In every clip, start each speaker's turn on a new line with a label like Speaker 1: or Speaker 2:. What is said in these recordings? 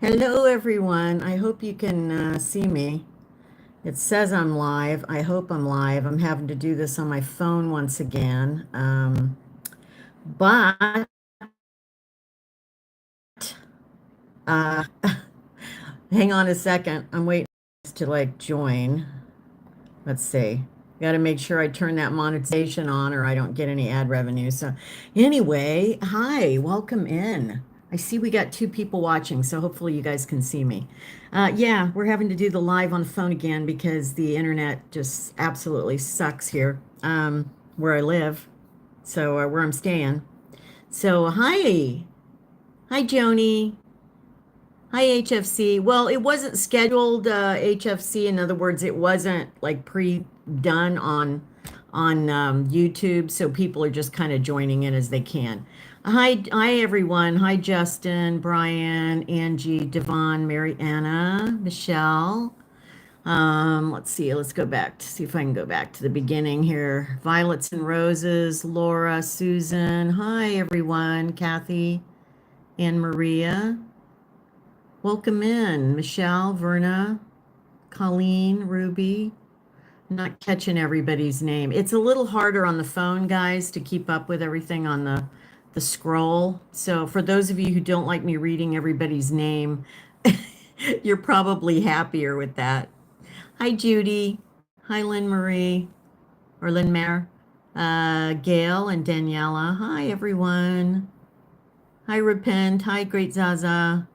Speaker 1: Hello, everyone. I hope you can see me. It says I'm live. I hope I'm live. I'm having to do this on my phone once again. But uh, hang on a second. I'm waiting to join. Let's see. Got to make sure I turn that monetization on or I don't get any ad revenue. So, anyway, hi, welcome in. I see we got two people watching, so hopefully you guys can see me. Yeah, we're having to do the live on the phone again because the internet just absolutely sucks here where I live, so where I'm staying. So, hi. Hi, Joni. Hi, HFC. Well, it wasn't scheduled HFC. In other words, it wasn't like pre-done on YouTube, so people are just kind of joining in as they can. Hi, everyone. Hi, Justin, Brian, Angie, Devon, Mary Anna, Michelle. Let's see. Let's go back to see if I can go back to the beginning here. Violets and Roses, Laura, Susan. Hi, everyone. Kathy and Maria. Welcome in, Michelle, Verna, Colleen, Ruby. Not catching everybody's name. It's a little harder on the phone, guys, to keep up with everything on the scroll. So for those of you who don't like me reading everybody's name, you're probably happier with that. Hi, Judy. Hi, Lynn Marie or Lynn Mare. Gail and Daniela. Hi, everyone. Hi, Repent. Hi, Great Zaza.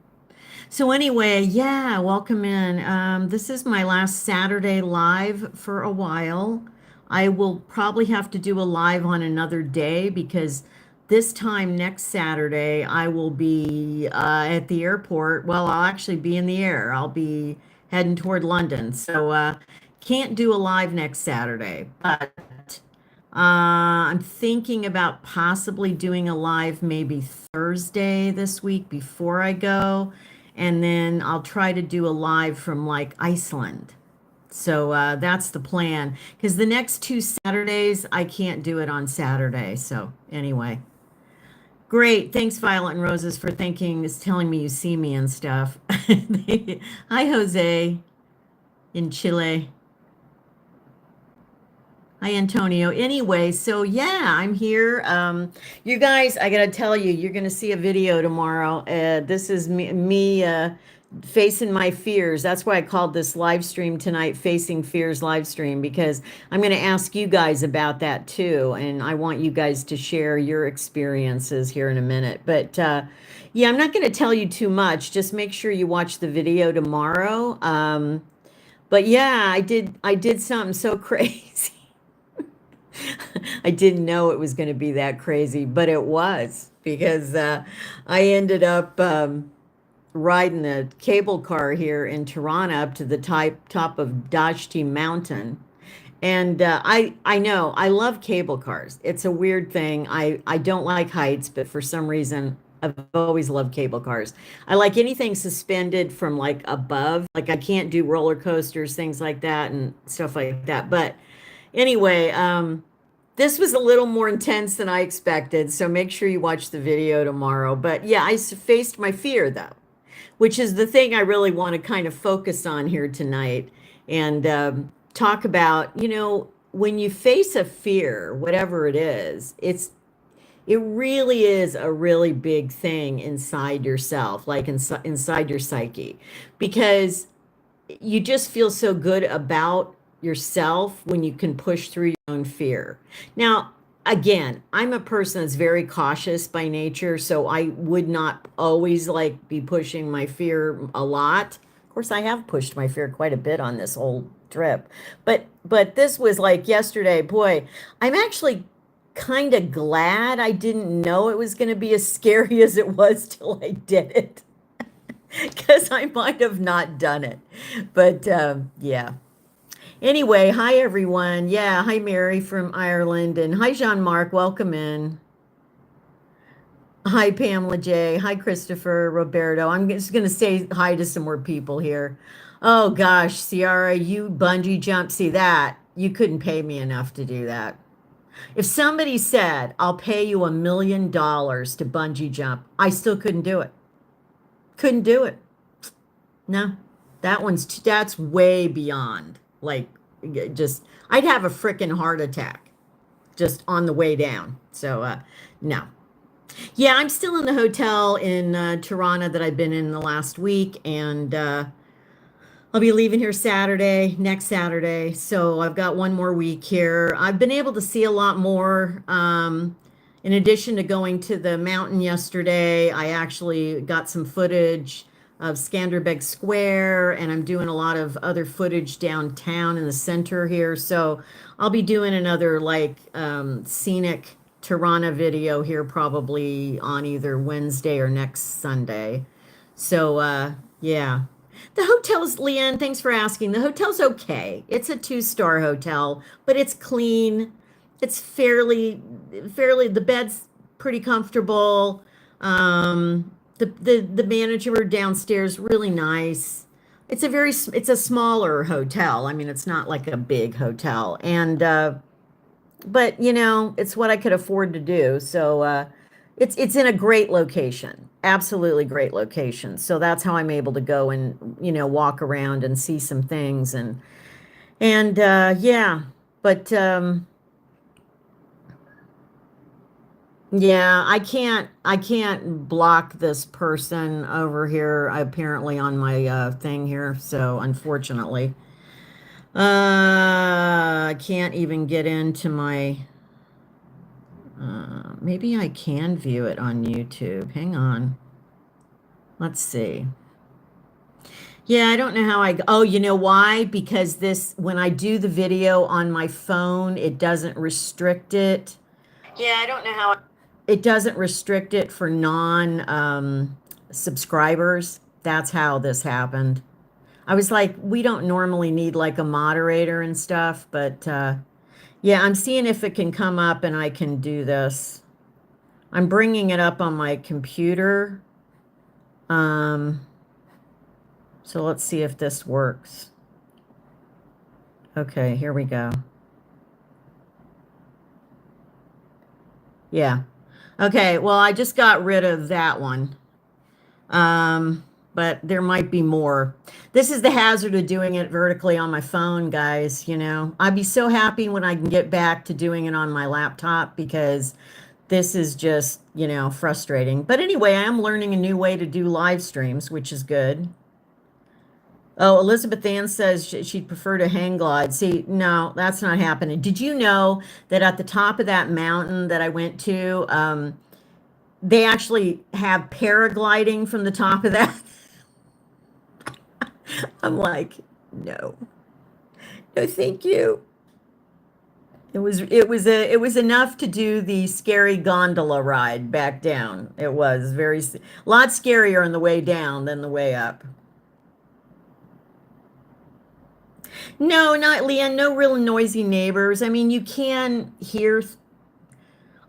Speaker 1: So anyway, yeah, welcome in. This is my last Saturday live for a while. I will probably have to do a live on another day because this time next Saturday I will be at the airport. Well, I'll actually be in the air. I'll be heading toward London. So can't do a live next Saturday, but I'm thinking about possibly doing a live maybe Thursday this week before I go. And then I'll try to do a live from like Iceland. So that's the plan. Because the next two Saturdays, I can't do it on Saturday. So anyway, great. Thanks, Violet and Roses, for telling me you see me and stuff. Hi, Jose in Chile. Hi, Antonio. Anyway, so yeah, I'm here. You guys, I gotta tell you, you're gonna see a video tomorrow. This is me facing my fears. That's why I called this live stream tonight, Facing Fears live stream, because I'm gonna ask you guys about that too, and I want you guys to share your experiences here in a minute. But yeah, I'm not gonna tell you too much. Just make sure you watch the video tomorrow. But yeah, I did something so crazy. I didn't know it was going to be that crazy, but it was because I ended up riding the cable car here in Toronto up to the top of Dashti Mountain. And I know I love cable cars. It's a weird thing. I don't like heights, but for some reason I've always loved cable cars. I like anything suspended from like above. Like I can't do roller coasters, things like that, and stuff like that. But anyway, this was a little more intense than I expected, so make sure you watch the video tomorrow. But yeah, faced my fear though, which is the thing I really want to kind of focus on here tonight and talk about. When you face a fear, whatever it is, it really is a really big thing inside yourself, like inside your psyche, because you just feel so good about yourself when you can push through your own fear. Now, again, I'm a person that's very cautious by nature, so I would not always like be pushing my fear a lot. Of course, I have pushed my fear quite a bit on this whole trip. But this was like yesterday, boy, I'm actually kind of glad I didn't know it was going to be as scary as it was till I did it. Because I might have not done it. But yeah. Anyway, hi everyone. Yeah, hi Mary from Ireland. And hi Jean Marc. Welcome in. Hi Pamela J. Hi Christopher Roberto. I'm just going to say hi to some more people here. Oh gosh, Ciara, you bungee jump. See that? You couldn't pay me enough to do that. If somebody said, I'll pay you $1 million to bungee jump, I still couldn't do it. Couldn't do it. No, that's way beyond. Like, just I'd have a freaking heart attack just on the way down. So, no. Yeah, I'm still in the hotel in Tirana that I've been in the last week, and I'll be leaving here Saturday, next Saturday. So I've got one more week here. I've been able to see a lot more. In addition to going to the mountain yesterday, I actually got some footage of Skanderbeg Square, and I'm doing a lot of other footage downtown in the center here. So I'll be doing another like scenic Tirana video here probably on either Wednesday or next Sunday. So yeah. The hotel's, Leanne, thanks for asking. The hotel's okay. It's a two-star hotel, but it's clean. It's fairly, the bed's pretty comfortable. The manager downstairs, really nice. It's a smaller hotel. I mean, it's not like a big hotel. And, but it's what I could afford to do. So it's in a great location, absolutely great location. So that's how I'm able to go and walk around and see some things and yeah, but yeah, I can't block this person over here apparently on my thing here. So unfortunately, I can't even get into my. Maybe I can view it on YouTube. Hang on. Let's see. Yeah, I don't know how oh, you know why? Because when I do the video on my phone, it doesn't restrict it. Yeah, I don't know how. It doesn't restrict it for non subscribers. That's how this happened. I was like, we don't normally need like a moderator and stuff, but yeah, I'm seeing if it can come up and I can do this. I'm bringing it up on my computer. So let's see if this works. Okay, here we go. Yeah. Okay, well, I just got rid of that one. But there might be more. This is the hazard of doing it vertically on my phone, guys, I'd be so happy when I can get back to doing it on my laptop because this is just, frustrating. But anyway, I am learning a new way to do live streams, which is good. Oh, Elizabeth Ann says she'd prefer to hang glide. See, no, that's not happening. Did you know that at the top of that mountain that I went to, they actually have paragliding from the top of that? I'm like, no, no, thank you. It was enough to do the scary gondola ride back down. It was a lot scarier on the way down than the way up. No, not Leanne, no real noisy neighbors. I mean, you can hear.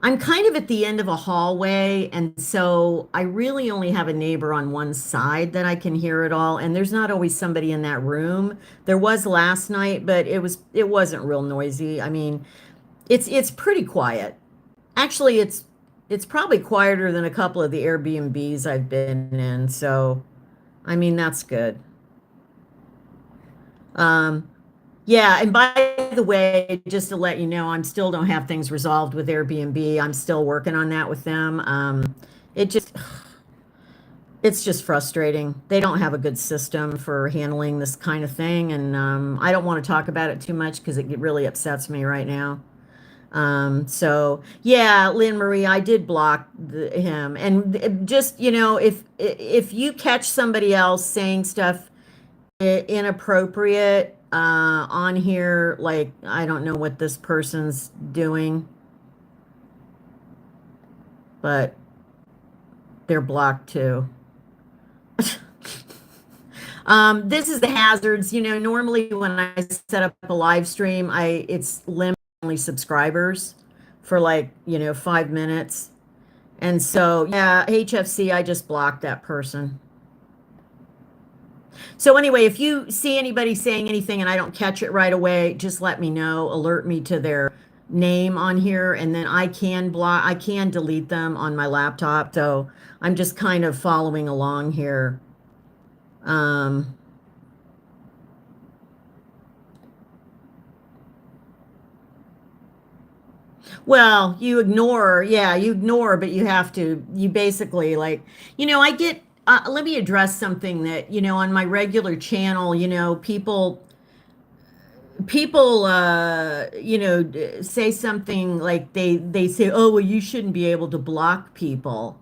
Speaker 1: I'm kind of at the end of a hallway, and so I really only have a neighbor on one side that I can hear it all, and there's not always somebody in that room. There was last night, but it wasn't real noisy. I mean, it's pretty quiet. Actually, it's probably quieter than a couple of the Airbnbs I've been in, so I mean, that's good. Um, Yeah, and by the way, just to let you know, I'm still don't have things resolved with Airbnb. I'm still working on that with them. It just it's just frustrating. They don't have a good system for handling this kind of thing, and I don't want to talk about it too much because it really upsets me right now. So yeah, Lynn Marie, I did block him, and just if you catch somebody else saying stuff inappropriate on here, like I don't know what this person's doing, but they're blocked too. This is the hazards. Normally when I set up a live stream, it's limit only subscribers for like 5 minutes, and so yeah, HFC, I just blocked that person. So anyway, if you see anybody saying anything and I don't catch it right away, just let me know, alert me to their name on here, and then I can delete them on my laptop. So I'm just kind of following along here. Um, well, you ignore, but you have to, you basically like, I get, let me address something that, on my regular channel, people say something like they say, oh, well, you shouldn't be able to block people.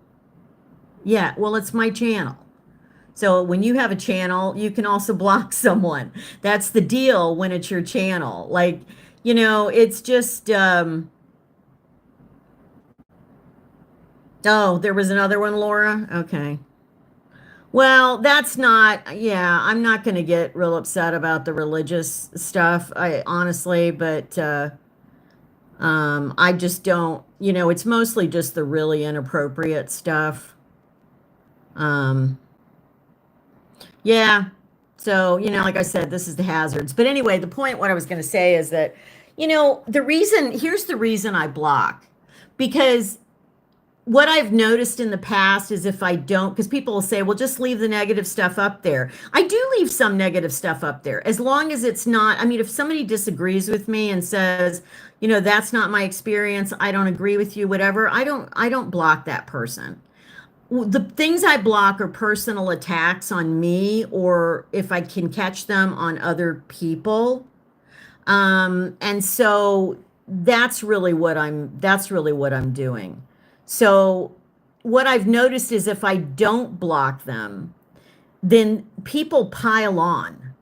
Speaker 1: Yeah, well, it's my channel. So when you have a channel, you can also block someone. That's the deal when it's your channel. Like, it's just oh, there was another one, Laura. Okay. Well, that's not, yeah, I'm not going to get real upset about the religious stuff, I honestly, but I just don't, it's mostly just the really inappropriate stuff. Um, yeah. So, like I said, this is the hazards. But anyway, the point, what I was going to say is that, here's the reason I block. Because what I've noticed in the past is if I don't, because people will say, well, just leave the negative stuff up there. I do leave some negative stuff up there, as long as it's not, I mean, if somebody disagrees with me and says, that's not my experience, I don't agree with you, whatever, I don't block that person. The things I block are personal attacks on me, or if I can catch them on other people. And so that's really what I'm doing. So what I've noticed is if I don't block them, then people pile on.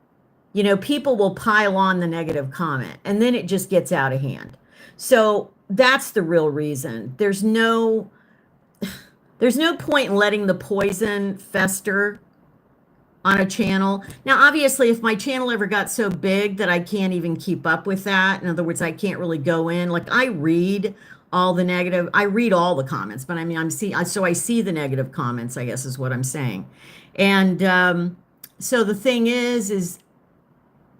Speaker 1: People will pile on the negative comment, and then it just gets out of hand. So that's the real reason. There's no point in letting the poison fester on a channel. Now, obviously, if my channel ever got so big that I can't even keep up with that, in other words, I can't really go in, like I read I read all the comments, but I mean, so I see the negative comments, I guess is what I'm saying. And so the thing is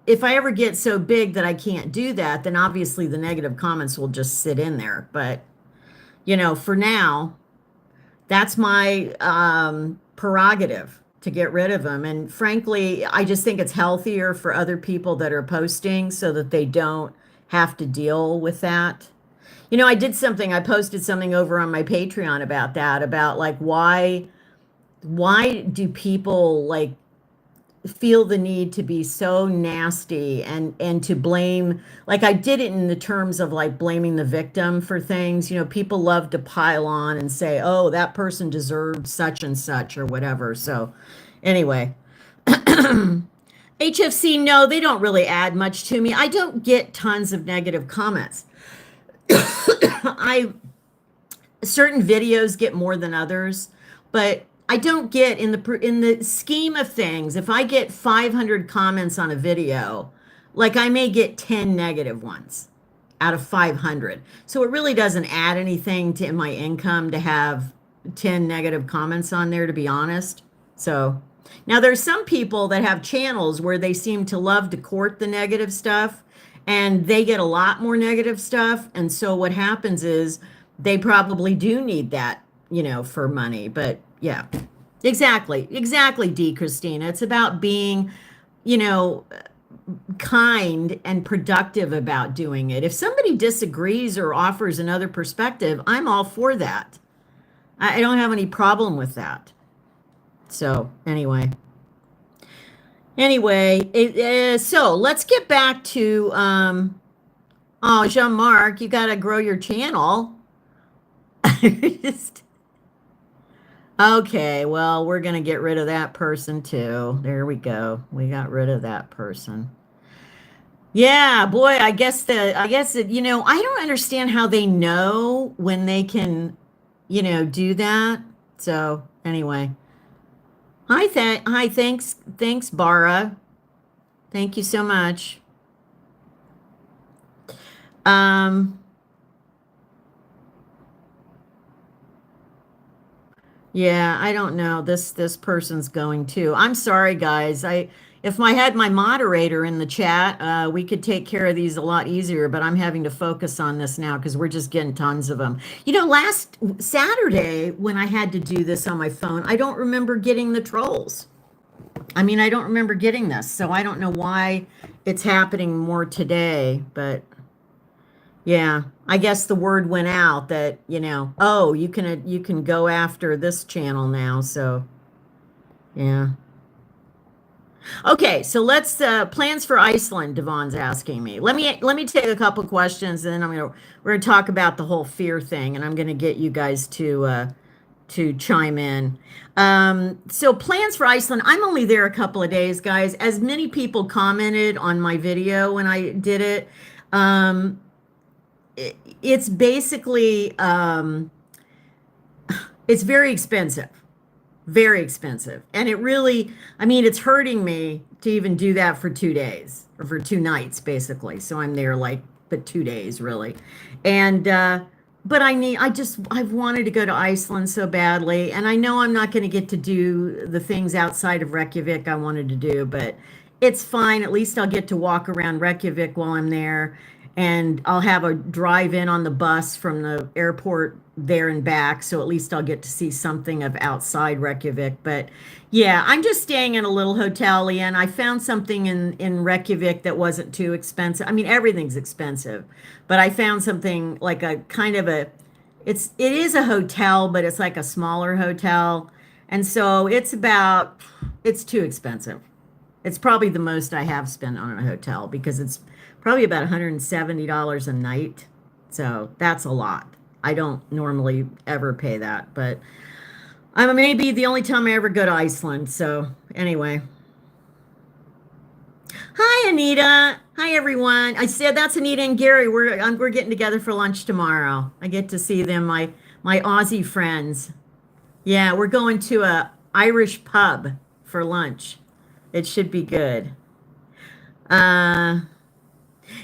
Speaker 1: if I ever get so big that I can't do that, then obviously the negative comments will just sit in there. But, for now, that's my prerogative to get rid of them. And frankly, I just think it's healthier for other people that are posting so that they don't have to deal with that. I posted something over on my Patreon about that, about like why do people like feel the need to be so nasty and to blame, like I did it in the terms of like blaming the victim for things. People love to pile on and say, oh, that person deserved such and such or whatever. So anyway, HFC, no, they don't really add much to me. I don't get tons of negative comments. I Certain videos get more than others, but I don't get in the scheme of things. If I get 500 comments on a video, like I may get 10 negative ones out of 500. So it really doesn't add anything to my income to have 10 negative comments on there, to be honest. So now there's some people that have channels where they seem to love to court the negative stuff, and they get a lot more negative stuff. And so what happens is they probably do need that, for money. But yeah, exactly, D. Christina. It's about being, you know, kind and productive about doing it. If somebody disagrees or offers another perspective, I'm all for that. I don't have any problem with that. So anyway, so let's get back to, oh, Jean-Marc, you got to grow your channel. Okay, well, we're going to get rid of that person too. There we go. We got rid of that person. Yeah, boy, I guess I don't understand how they know when they can, do that. So anyway. Hi, thanks, Bara. Thank you so much. Yeah, I don't know. This person's going too. I'm sorry, guys. If I had my moderator in the chat, we could take care of these a lot easier, but I'm having to focus on this now because we're just getting tons of them. Last Saturday when I had to do this on my phone, I don't remember getting the trolls. I mean, I don't remember getting this, so I don't know why it's happening more today, but yeah, I guess the word went out that, oh, you can go after this channel now, so yeah. Okay, so let's plans for Iceland, Devon's asking me. Let me take a couple questions and then we're gonna talk about the whole fear thing and I'm gonna get you guys to chime in. So plans for Iceland. I'm only there a couple of days, guys. As many people commented on my video when I did it, um, it's basically it's very expensive. Very expensive. And it really, I mean, it's hurting me to even do that for 2 days or for 2 nights, basically. So I'm there like, but 2 days really. And, but I've wanted to go to Iceland so badly. And I know I'm not going to get to do the things outside of Reykjavik I wanted to do, but it's fine. At least I'll get to walk around Reykjavik while I'm there. And I'll have a drive in on the bus from the airport there and back. So at least I'll get to see something of outside Reykjavik. But yeah, I'm just staying in a little hotel, and I found something in Reykjavik that wasn't too expensive. I mean, everything's expensive, but I found something like a kind of it is a hotel, but it's like a smaller hotel. And so it's too expensive. It's probably the most I have spent on a hotel because it's probably about $170 a night. So that's a lot. I don't normally ever pay that, but I may be the only time I ever go to Iceland. So anyway. Hi, Anita. Hi, everyone. I said that's Anita and Gary. We're getting together for lunch tomorrow. I get to see them, my Aussie friends. Yeah, we're going to a Irish pub for lunch. It should be good. Uh,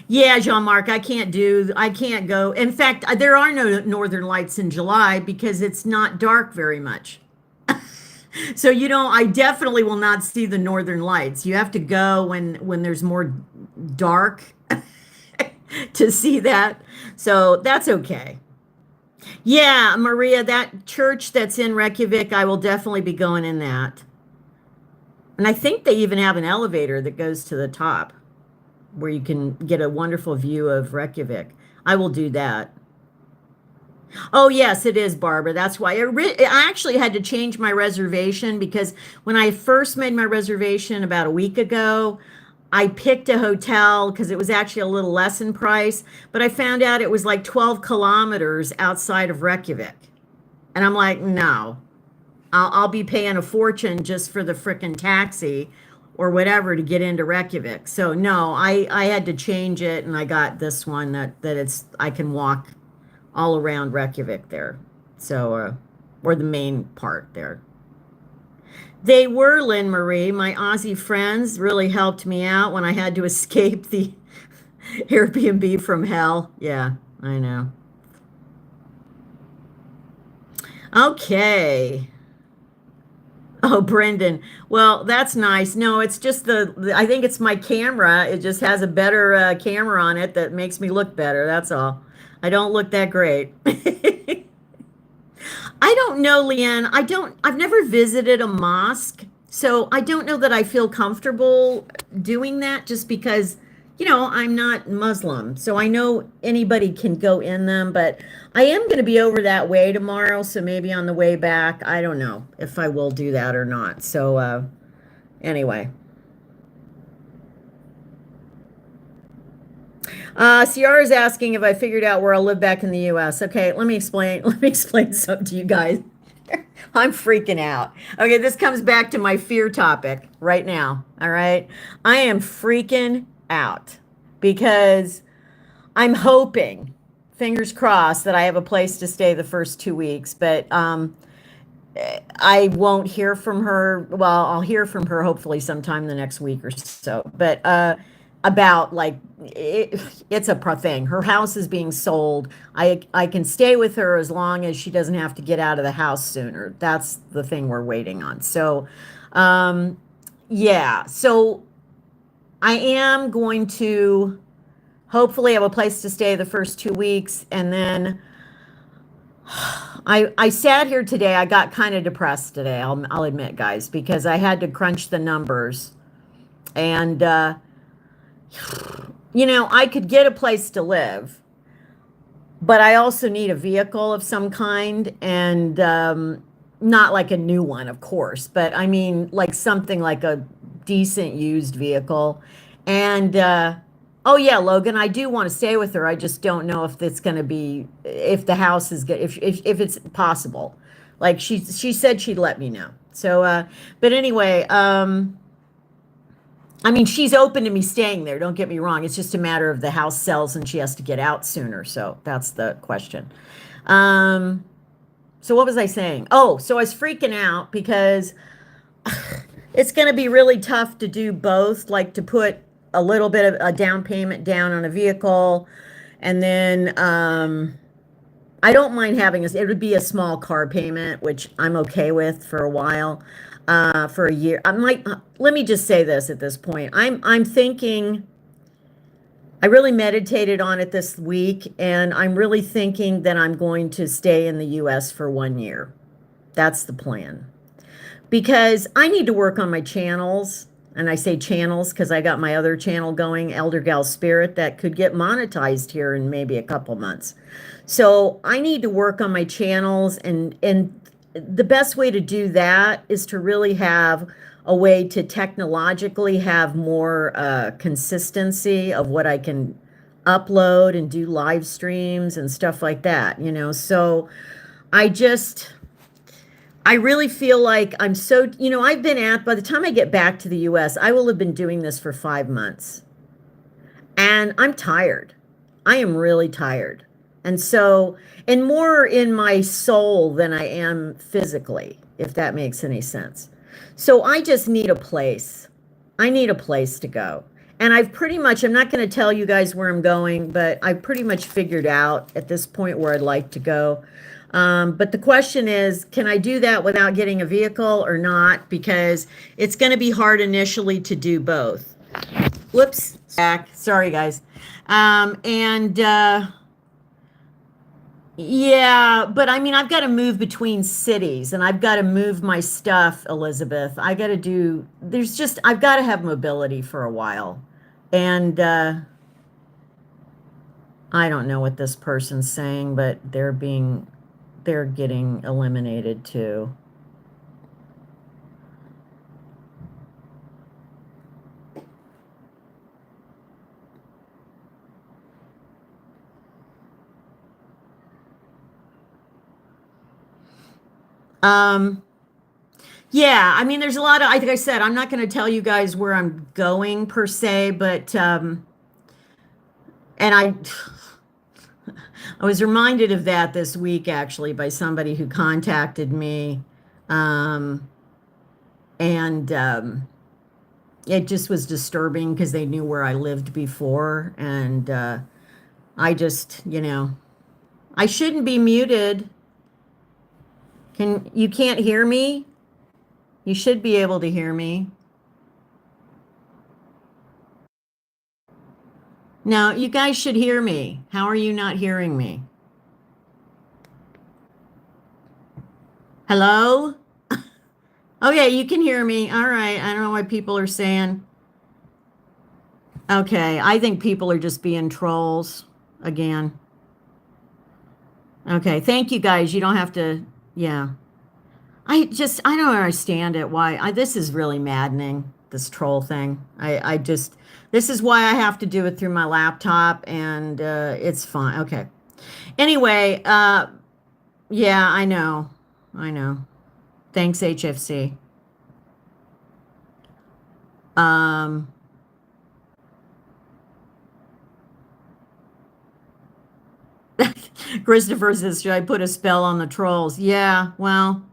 Speaker 1: yeah, Jean-Marc, I can't go. In fact, there are no northern lights in July because it's not dark very much. So I definitely will not see the northern lights. You have to go when there's more dark to see that. So that's okay. Yeah, Maria, that church that's in Reykjavik, I will definitely be going in that. And I think they even have an elevator that goes to the top where you can get a wonderful view of Reykjavik. I will do that. Oh, yes, it is, Barbara. That's why I actually had to change my reservation because when I first made my reservation about a week ago, I picked a hotel because it was actually a little less in price, but I found out it was like 12 kilometers outside of Reykjavik. And I'm like, no, I'll be paying a fortune just for the frickin' taxi or whatever to get into Reykjavik. So no, I had to change it and I got this one that I can walk all around Reykjavik there. So or the main part there. They were, Lynn Marie, my Aussie friends really helped me out when I had to escape the Airbnb from hell. Yeah, I know. Okay. Oh, Brendan. Well, that's nice. No, it's just I think it's my camera. It just has a better camera on it that makes me look better. That's all. I don't look that great. I don't know, Leanne. I've never visited a mosque, so I don't know that I feel comfortable doing that just because, I'm not Muslim. So I know anybody can go in them, but I am going to be over that way tomorrow. So maybe on the way back, I don't know if I will do that or not. So, anyway. Ciara's asking if I figured out where I'll live back in the US. Okay, let me explain. Let me explain something to you guys. I'm freaking out. Okay, this comes back to my fear topic right now. All right. I am freaking out because I'm hoping, fingers crossed, that I have a place to stay the first 2 weeks, but I won't hear from her. Well, I'll hear from her hopefully sometime the next week or so. But about like it's a thing. Her house is being sold. I can stay with her as long as she doesn't have to get out of the house sooner. That's the thing we're waiting on. So, yeah. So I am going to hopefully have a place to stay the first 2 weeks, and then I sat here today. I got kind of depressed today. I'll admit, guys, because I had to crunch the numbers, and I could get a place to live, but I also need a vehicle of some kind, and not like a new one, of course, but I mean like something like a decent used vehicle. And oh yeah, Logan, I do want to stay with her. I just don't know if it's going to be, if the house is good, if it's possible. Like she said she'd let me know. So but anyway, I mean, she's open to me staying there. Don't get me wrong. It's just a matter of the house sells and she has to get out sooner. So that's the question. Um, so what was I saying? Oh, so I was freaking out because it's going to be really tough to do both, like to put a little bit of a down payment down on a vehicle. And then I don't mind having it would be a small car payment, which I'm okay with for a while, for a year. I might, let me just say this at this point. I'm thinking, I really meditated on it this week, and I'm really thinking that I'm going to stay in the US for 1 year. That's the plan. Because I need to work on my channels. And I say channels because I got my other channel going, Elder Gal Spirit, that could get monetized here in maybe a couple months. So I need to work on my channels, and the best way to do that is to really have a way to technologically have more consistency of what I can upload and do live streams and stuff like that, So I really feel like I'm so, by the time I get back to the US, I will have been doing this for 5 months. And I'm tired. I am really tired. And so, and more in my soul than I am physically, if that makes any sense. So I just need a place. I need a place to go. And I'm not going to tell you guys where I'm going, but I've pretty much figured out at this point where I'd like to go. But the question is, can I do that without getting a vehicle or not? Because it's going to be hard initially to do both. Whoops, back. Sorry, guys. Yeah, but I mean, I've got to move between cities and I've got to move my stuff, Elizabeth. I've got to have mobility for a while. And I don't know what this person's saying, but they're getting eliminated too. Yeah, I mean, there's a lot of, like I said, I'm not going to tell you guys where I'm going per se, but, and I was reminded of that this week actually by somebody who contacted me. And it just was disturbing because they knew where I lived before. And I just, I shouldn't be muted. You can't hear me? You should be able to hear me. No, you guys should hear me. How are you not hearing me? Hello? Okay, you can hear me. All right. I don't know what people are saying. Okay, I think people are just being trolls again. Okay, thank you guys. You don't have to, yeah. I don't understand it. This is really maddening, this troll thing. This is why I have to do it through my laptop, and it's fine. Okay. Anyway, yeah, I know. Thanks, HFC. Christopher says, should I put a spell on the trolls? Yeah, well,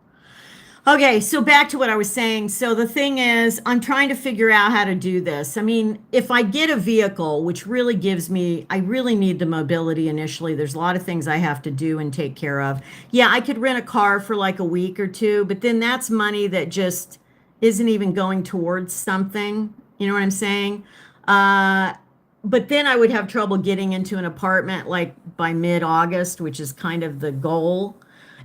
Speaker 1: okay, so back to what I was saying. So the thing is, I'm trying to figure out how to do this. I mean, if I get a vehicle, which really I really need the mobility initially. There's a lot of things I have to do and take care of. Yeah, I could rent a car for like a week or two, but then that's money that just isn't even going towards something. You know what I'm saying? But then I would have trouble getting into an apartment like by mid-August, which is kind of the goal.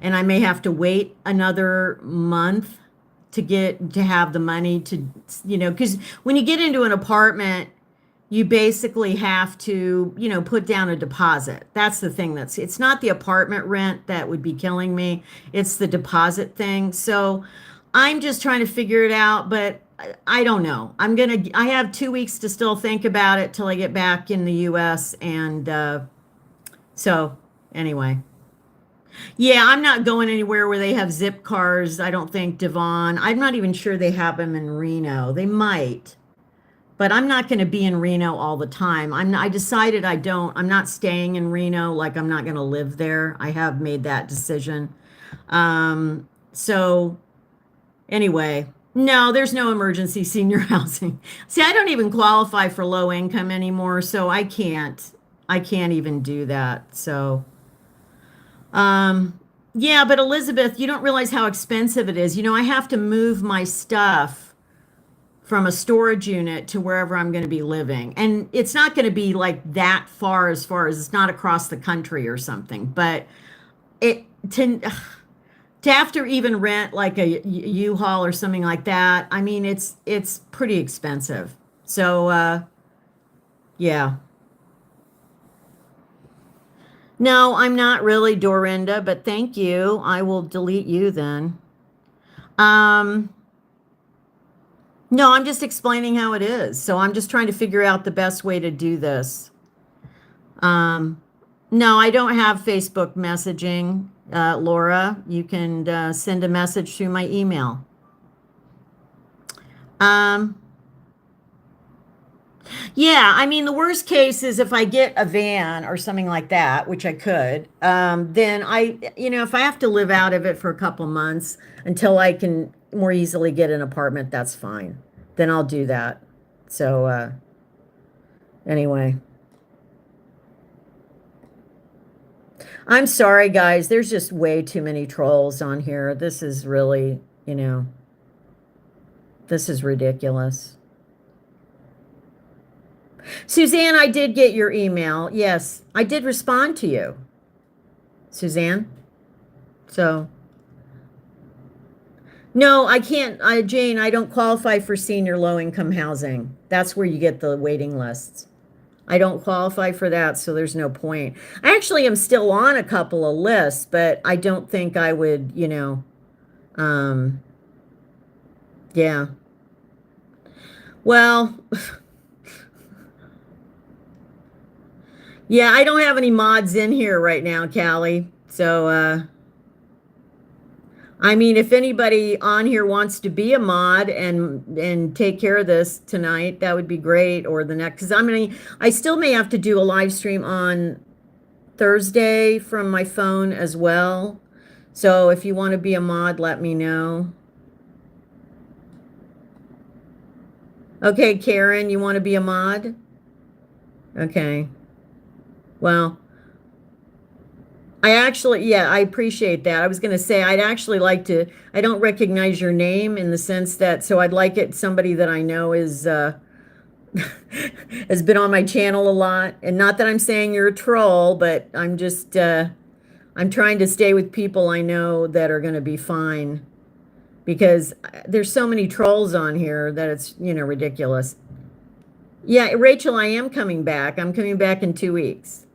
Speaker 1: and I may have to wait another month to have the money to, because when you get into an apartment, you basically have to, put down a deposit. That's the thing it's not the apartment rent that would be killing me. It's the deposit thing. So I'm just trying to figure it out, but I don't know. I have 2 weeks to still think about it till I get back in the US. And so anyway, yeah, I'm not going anywhere where they have zip cars. I don't think, Devon. I'm not even sure they have them in Reno. They might. But I'm not going to be in Reno all the time. I decided I'm not staying in Reno, like I'm not going to live there. I have made that decision. So anyway, no, there's no emergency senior housing. See, I don't even qualify for low income anymore, so I can't even do that. So, yeah, but Elizabeth, you don't realize how expensive it is. I have to move my stuff from a storage unit to wherever I'm going to be living. And it's not going to be like that far as it's not across the country or something, but it to have to even rent like a U-Haul or something like that. I mean, it's pretty expensive. So yeah. No, I'm not really, Dorinda, but thank you. I will delete you then. No, I'm just explaining how it is. So I'm just trying to figure out the best way to do this. No, I don't have Facebook messaging, Laura. You can send a message through my email. Yeah, I mean, the worst case is if I get a van or something like that, which I could, then if I have to live out of it for a couple months until I can more easily get an apartment, that's fine. Then I'll do that. So, anyway. I'm sorry, guys. There's just way too many trolls on here. This is really, this is ridiculous. Suzanne, I did get your email. Yes, I did respond to you, Suzanne. So, no, I can't. Jane, I don't qualify for senior low-income housing. That's where you get the waiting lists. I don't qualify for that, so there's no point. I actually am still on a couple of lists, but I don't think I would, yeah. Well, yeah, I don't have any mods in here right now, Callie. So, I mean, if anybody on here wants to be a mod and take care of this tonight, that would be great. Or the next, because I still may have to do a live stream on Thursday from my phone as well. So if you want to be a mod, let me know. Okay, Karen, you want to be a mod? Okay. Well, I appreciate that. I was going to say, I'd actually like to, I don't recognize your name in the sense that, so I'd like it somebody that I know is, has been on my channel a lot. And not that I'm saying you're a troll, but I'm just, I'm trying to stay with people I know that are going to be fine. Because there's so many trolls on here that it's, ridiculous. Yeah, Rachel, I am coming back. I'm coming back in 2 weeks.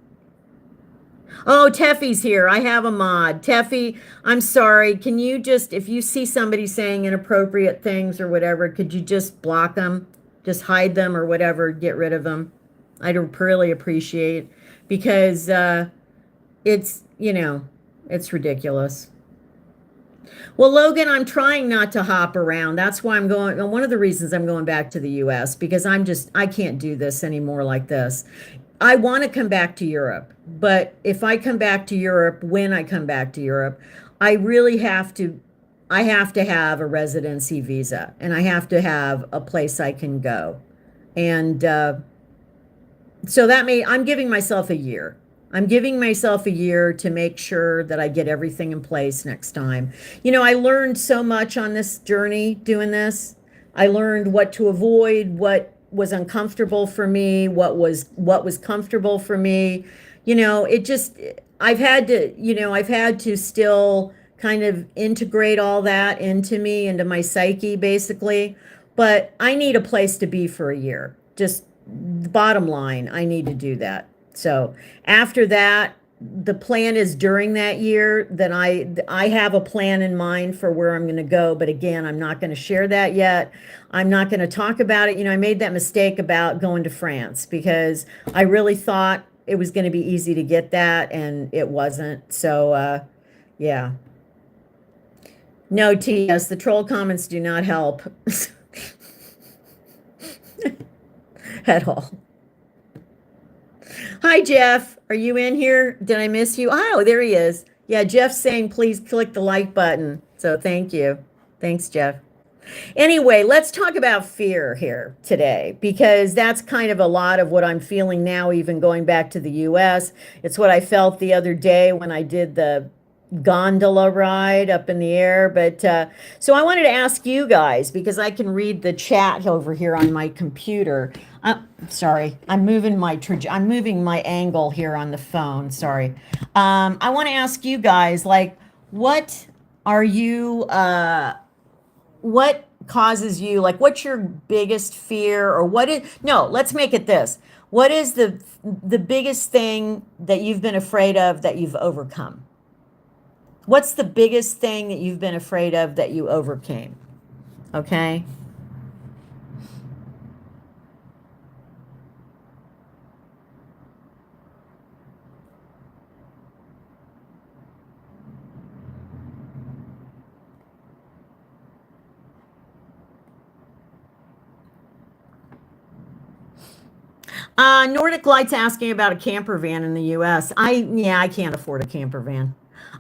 Speaker 1: Oh, Teffy's here. I have a mod. Teffy, I'm sorry. Can you just, if you see somebody saying inappropriate things or whatever, could you just block them? Just hide them or whatever, get rid of them. I'd really appreciate, because it's, it's ridiculous. Well, Logan, I'm trying not to hop around. That's why I'm going, one of the reasons I'm going back to the US, because I can't do this anymore like this. I want to come back to Europe, but if I come back to Europe, when I come back to Europe, I really have to have a residency visa, and I have to have a place I can go. And so I'm giving myself a year. I'm giving myself a year to make sure that I get everything in place next time. I learned so much on this journey doing this. I learned what to avoid, what was uncomfortable for me, what was comfortable for me. I've had to, I've had to still kind of integrate all that into me, into my psyche, basically. But I need a place to be for a year. Just the bottom line, I need to do that. So after that, the plan is during that year that I have a plan in mind for where I'm going to go. But again, I'm not going to share that yet. I'm not going to talk about it. I made that mistake about going to France because I really thought it was going to be easy to get that, and it wasn't. So, yeah. No, TS, the troll comments do not help at all. Hi, Jeff. Are you in here? Did I miss you? Oh, there he is. Yeah, Jeff's saying please click the like button. So thank you. Thanks, Jeff. Anyway, let's talk about fear here today because that's kind of a lot of what I'm feeling now, even going back to the US. It's what I felt the other day when I did the gondola ride up in the air. But so I wanted to ask you guys because I can read the chat over here on my computer. Sorry, I'm moving my angle here on the phone. Sorry. I want to ask you guys, like, what are you? What causes you, like, what's your biggest fear, or no, let's make it this. What is the biggest thing that you've been afraid of that you've overcome? What's the biggest thing that you've been afraid of that you overcame? Okay. Nordic Light's asking about a camper van in the US. I can't afford a camper van.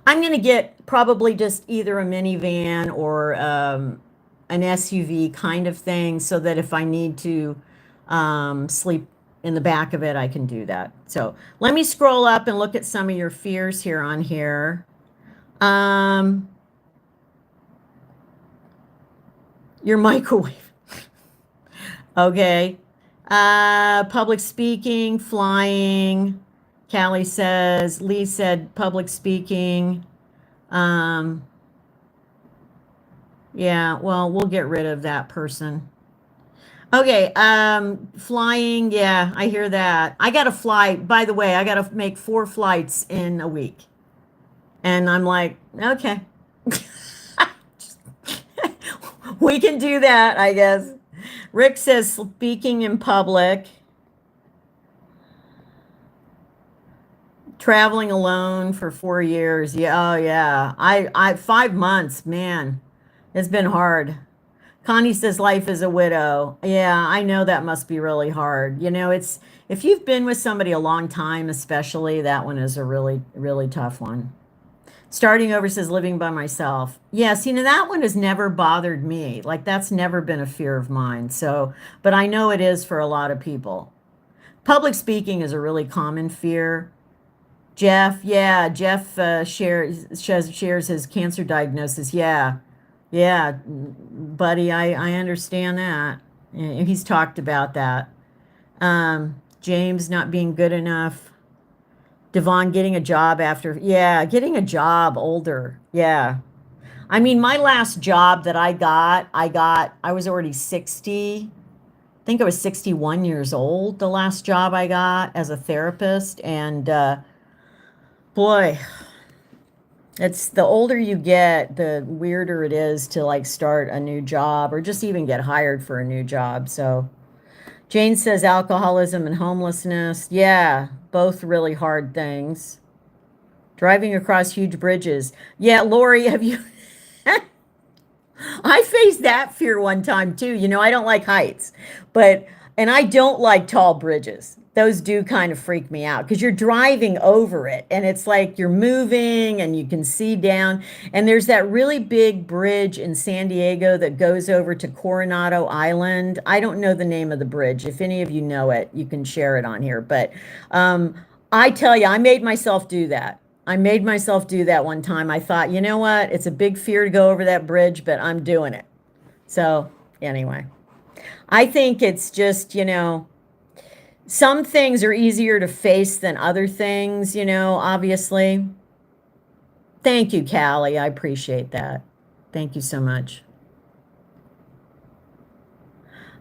Speaker 1: I'm going to get probably just either a minivan or an SUV kind of thing so that if I need to sleep in the back of it, I can do that. So let me scroll up and look at some of your fears here on here. Your microwave. Okay. Public speaking, flying. Callie says, Lee said public speaking. Yeah, well, we'll get rid of that person. Okay, flying, yeah, I hear that. I gotta fly, by the way, I gotta make 4 flights in a week. And I'm like, okay. We can do that, I guess. Rick says speaking in public. Traveling alone for 4 years. Yeah, oh yeah. I 5 months, man. It's been hard. Connie says life as a widow. Yeah, I know that must be really hard. It's if you've been with somebody a long time, especially, that one is a really, really tough one. Starting over says living by myself. Yes, that one has never bothered me. Like, that's never been a fear of mine. So, but I know it is for a lot of people. Public speaking is a really common fear. Jeff, yeah, Jeff shares his cancer diagnosis. Yeah, yeah, buddy, I understand that. He's talked about that. James not being good enough. Devon getting a job getting a job older. Yeah. I mean, my last job that I was already 60. I think I was 61 years old, the last job I got as a therapist. And boy, it's the older you get, the weirder it is to like start a new job or just even get hired for a new job. So Jane says alcoholism and homelessness. Yeah, both really hard things. Driving across huge bridges. Yeah, Lori, have you? I faced that fear one time too. I don't like heights, and I don't like tall bridges. Those do kind of freak me out because you're driving over it and it's like you're moving and you can see down. And there's that really big bridge in San Diego that goes over to Coronado Island. I don't know the name of the bridge. If any of you know it, you can share it on here. But I tell you, I made myself do that. I made myself do that one time. I thought, you know what? It's a big fear to go over that bridge, but I'm doing it. So anyway, I think it's just, Some things are easier to face than other things, obviously. Thank you, Callie. I appreciate that. Thank you so much.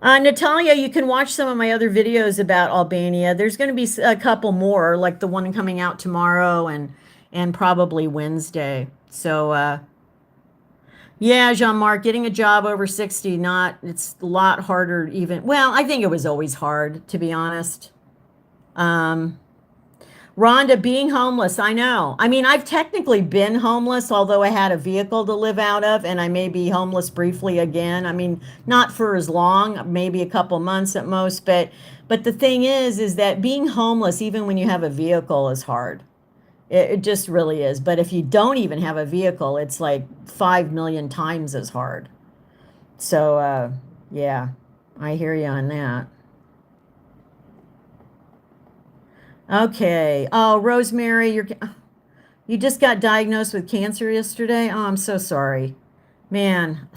Speaker 1: Natalia, you can watch some of my other videos about Albania. There's going to be a couple more, like the one coming out tomorrow and probably Wednesday. So, yeah, Jean-Marc, getting a job over 60, it's a lot harder even. Well, I think it was always hard, to be honest. Rhonda, being homeless, I know. I mean, I've technically been homeless, although I had a vehicle to live out of, and I may be homeless briefly again. I mean, not for as long, maybe a couple months at most, but the thing is that being homeless, even when you have a vehicle, is hard. It just really is. But if you don't even have a vehicle, it's like 5 million times as hard. So, yeah, I hear you on that. Okay. Oh, Rosemary, you just got diagnosed with cancer yesterday. Oh, I'm so sorry. Man.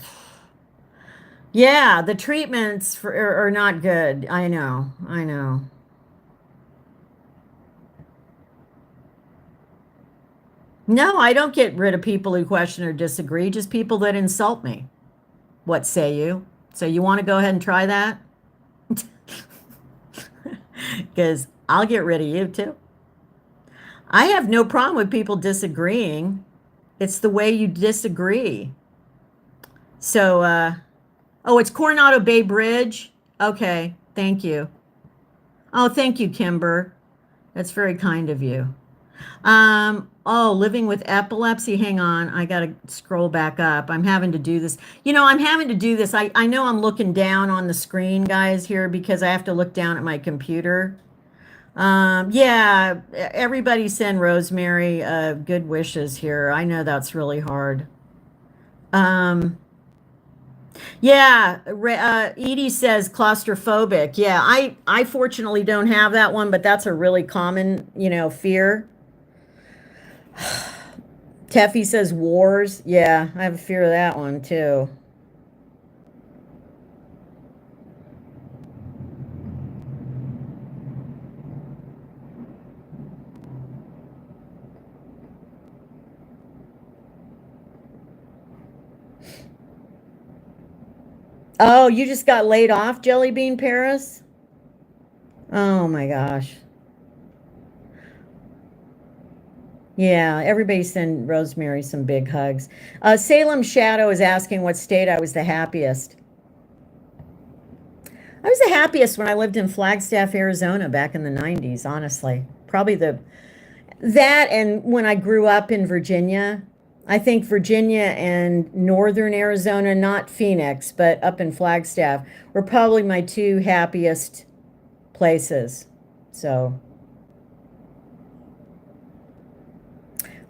Speaker 1: Yeah, the treatments are not good. I know. I know. No, I don't get rid of people who question or disagree, just people that insult me. What say you? So you want to go ahead and try that? Because I'll get rid of you too. I have no problem with people disagreeing. It's the way you disagree. So, oh, it's Coronado Bay Bridge. Okay, thank you. Oh, thank you, Kimber. That's very kind of you. Oh, living with epilepsy. Hang on, I gotta scroll back up. I'm having to do this. I'm having to do this. I know I'm looking down on the screen, guys, here because I have to look down at my computer. Yeah, everybody send Rosemary good wishes here. I know that's really hard. Yeah, Edie says claustrophobic. Yeah, I fortunately don't have that one, but that's a really common, fear. Teffy says wars. Yeah, I have a fear of that one too. Oh, you just got laid off, Jelly Bean Paris? Oh my gosh. Yeah, everybody send Rosemary some big hugs. Salem Shadow is asking what state I was the happiest. I was the happiest when I lived in Flagstaff, Arizona back in the 90s, honestly. Probably that and when I grew up in Virginia. I think Virginia and northern Arizona, not Phoenix, but up in Flagstaff, were probably my two happiest places. So,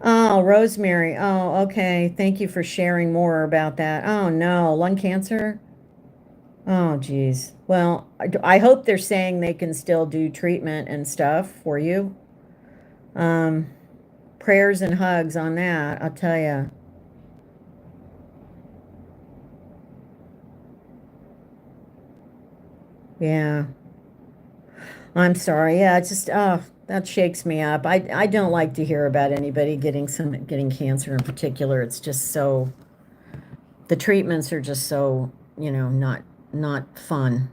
Speaker 1: oh, Rosemary. Oh, okay. Thank you for sharing more about that. Oh, no, lung cancer? Oh, geez. Well, I hope they're saying they can still do treatment and stuff for you. Prayers and hugs on that, I'll tell you. Yeah. I'm sorry. Yeah, it's just that shakes me up. I don't like to hear about anybody getting cancer in particular. It's just so the treatments are just so, not fun.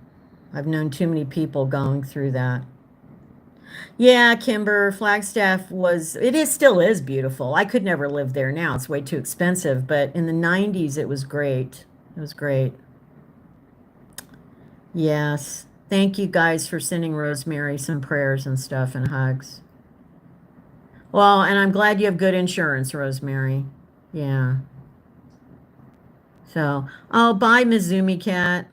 Speaker 1: I've known too many people going through that. Yeah, Kimber, Flagstaff still is beautiful. I could never live there now. It's way too expensive, but in the 90s it was great. It was great. Yes. Thank you guys for sending Rosemary some prayers and stuff and hugs. Well, and I'm glad you have good insurance, Rosemary. Yeah. So, oh, bye, Mizumi Cat.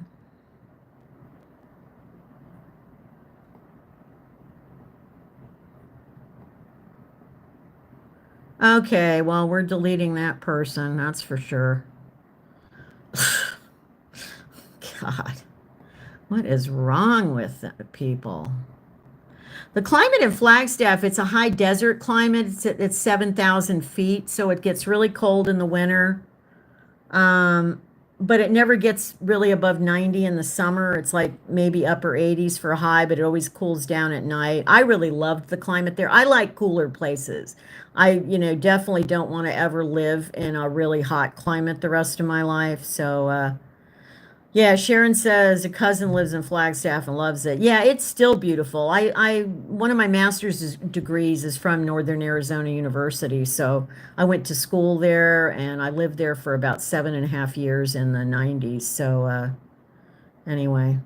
Speaker 1: Okay, well, we're deleting that person, that's for sure. God, what is wrong with people? The climate in Flagstaff, it's a high desert climate. It's 7,000 feet, so it gets really cold in the winter. but it never gets really above 90 in the summer. It's like maybe upper 80s for a high, but it always cools down at night. I really loved the climate there. I like cooler places. Definitely don't want to ever live in a really hot climate the rest of my life. So, yeah, Sharon says a cousin lives in Flagstaff and loves it. Yeah, it's still beautiful. One of my degrees is from Northern Arizona University, so I went to school there and I lived there for about 7.5 years in the 90s. So, anyway,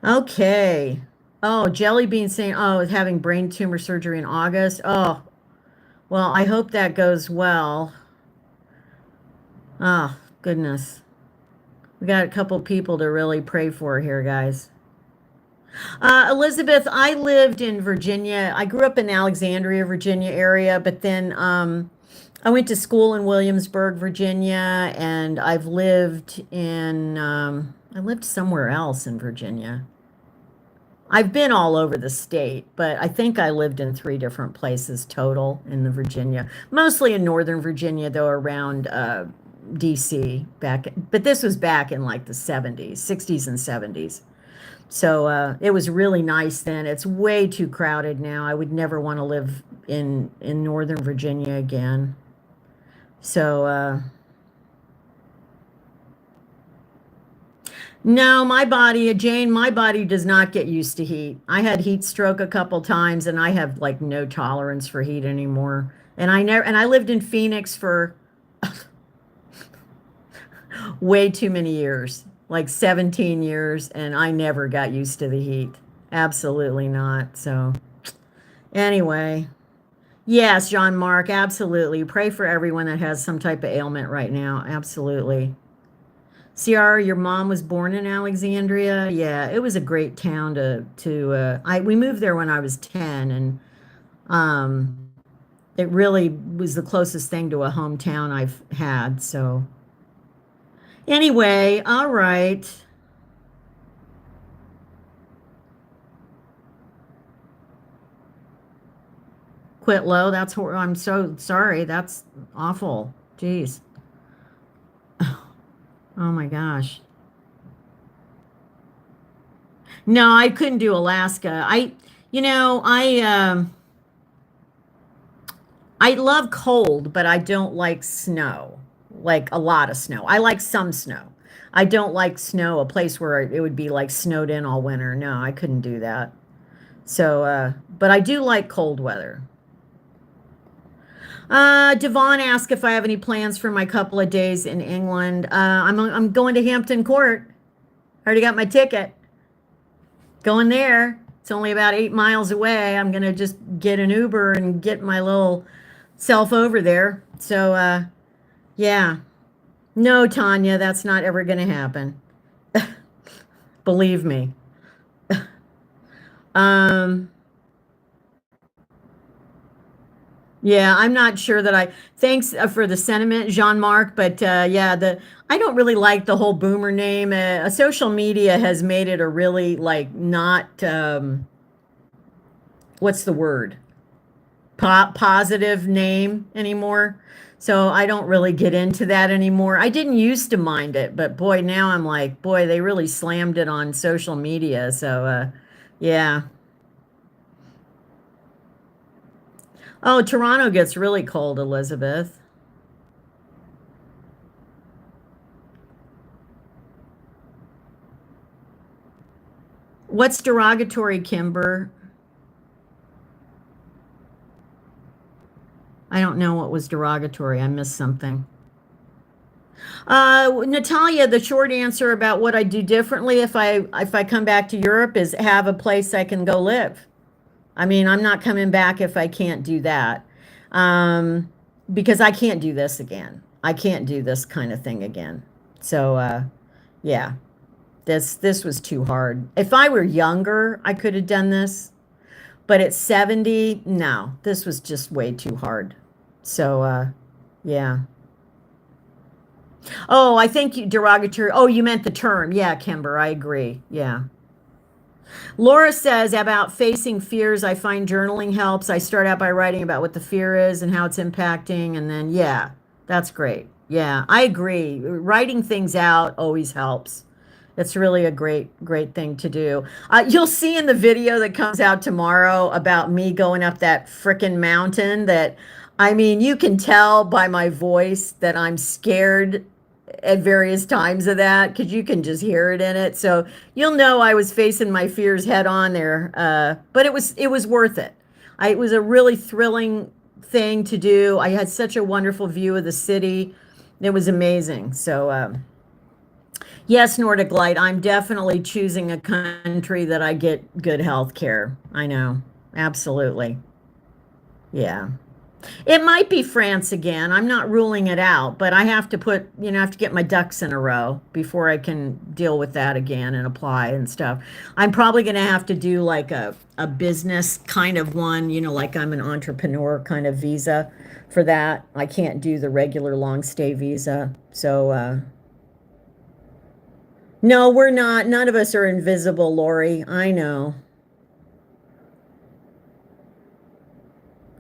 Speaker 1: okay. Oh, Jelly Bean saying, oh, having brain tumor surgery in August. Oh, well, I hope that goes well. Oh, goodness. We got a couple people to really pray for here, guys. Elizabeth, I lived in Virginia. I grew up in Alexandria, Virginia area, but then I went to school in Williamsburg, Virginia, and I lived somewhere else in Virginia. I've been all over the state, but I think I lived in 3 different places total in the Virginia, mostly in Northern Virginia, though around DC but this was back in like the 70s, 60s and 70s. So it was really nice then. It's way too crowded now. I would never want to live in Northern Virginia again. So no, my body does not get used to heat. I had heat stroke a couple times and I have like no tolerance for heat anymore. And I lived in Phoenix for way too many years, like 17 years, and I never got used to the heat. Absolutely not. So, anyway, yes, John Mark, absolutely. Pray for everyone that has some type of ailment right now. Absolutely. Ciara, your mom was born in Alexandria. Yeah, it was a great town we moved there when I was 10, and um it really was the closest thing to a hometown I've had. So anyway, all right. Quit low. I'm so sorry. That's awful. Jeez. Oh my gosh. No, I couldn't do Alaska. I love cold, but I don't like snow, like a lot of snow. I like some snow. I don't like snow, a place where it would be like snowed in all winter. No, I couldn't do that. So, but I do like cold weather. Devon asked if I have any plans for my couple of days in England. I'm going to Hampton Court. Already got my ticket. Going there. It's only about 8 miles away. I'm gonna just get an Uber and get my little self over there. So, yeah. No, Tanya, that's not ever gonna happen. Believe me. Um, Yeah, I'm not sure that thanks for the sentiment, Jean-Marc, but yeah, I don't really like the whole boomer name. Social media has made it a really like not, what's the word? Positive name anymore. So I don't really get into that anymore. I didn't used to mind it, but boy, now I'm like, boy, they really slammed it on social media. So yeah. Oh, Toronto gets really cold, Elizabeth. What's derogatory, Kimber? I don't know what was derogatory. I missed something. Natalia, the short answer about what I do differently if I come back to Europe is have a place I can go live. I mean, I'm not coming back if I can't do that. Um, because I can't do this again. I can't do this kind of thing again. So yeah, this was too hard. If I were younger, I could have done this, but at 70, no, this was just way too hard. So yeah. Oh, I think derogatory. Oh, you meant the term. Yeah, Kimber, I agree. Yeah. Laura says about facing fears, I find journaling helps. I start out by writing about what the fear is and how it's impacting, and then, yeah, that's great. Yeah, I agree. Writing things out always helps. It's really a great thing to do. You'll see in the video that comes out tomorrow about me going up that frickin' mountain that, I mean, you can tell by my voice that I'm scared at various times of that because you can just hear it in it. So you'll know I was facing my fears head on there. But it was worth it. It was a really thrilling thing to do. I had such a wonderful view of the city. It was amazing. So, yes, Nordic Light, I'm definitely choosing a country that I get good health care. I know. Absolutely. Yeah. It might be France again. I'm not ruling it out, but I have to I have to get my ducks in a row before I can deal with that again and apply and stuff. I'm probably going to have to do like a business kind of one, like I'm an entrepreneur kind of visa for that. I can't do the regular long stay visa. So, no, we're not. None of us are invisible, Lori. I know.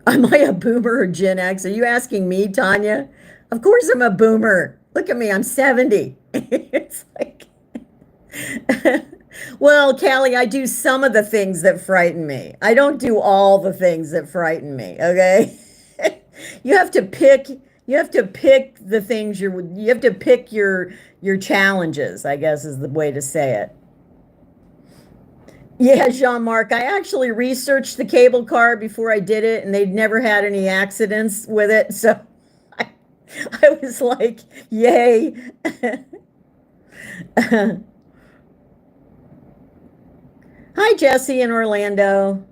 Speaker 1: Am I a boomer or Gen X? Are you asking me, Tanya? Of course I'm a boomer. Look at me, I'm 70. It's like, well, Callie, I do some of the things that frighten me. I don't do all the things that frighten me, okay? You have to pick, you have to pick the things you have to pick your challenges, I guess is the way to say it. Yeah, Jean-Marc, I actually researched the cable car before I did it, and they'd never had any accidents with it. So I, I was like, yay. Hi, Jesse in Orlando.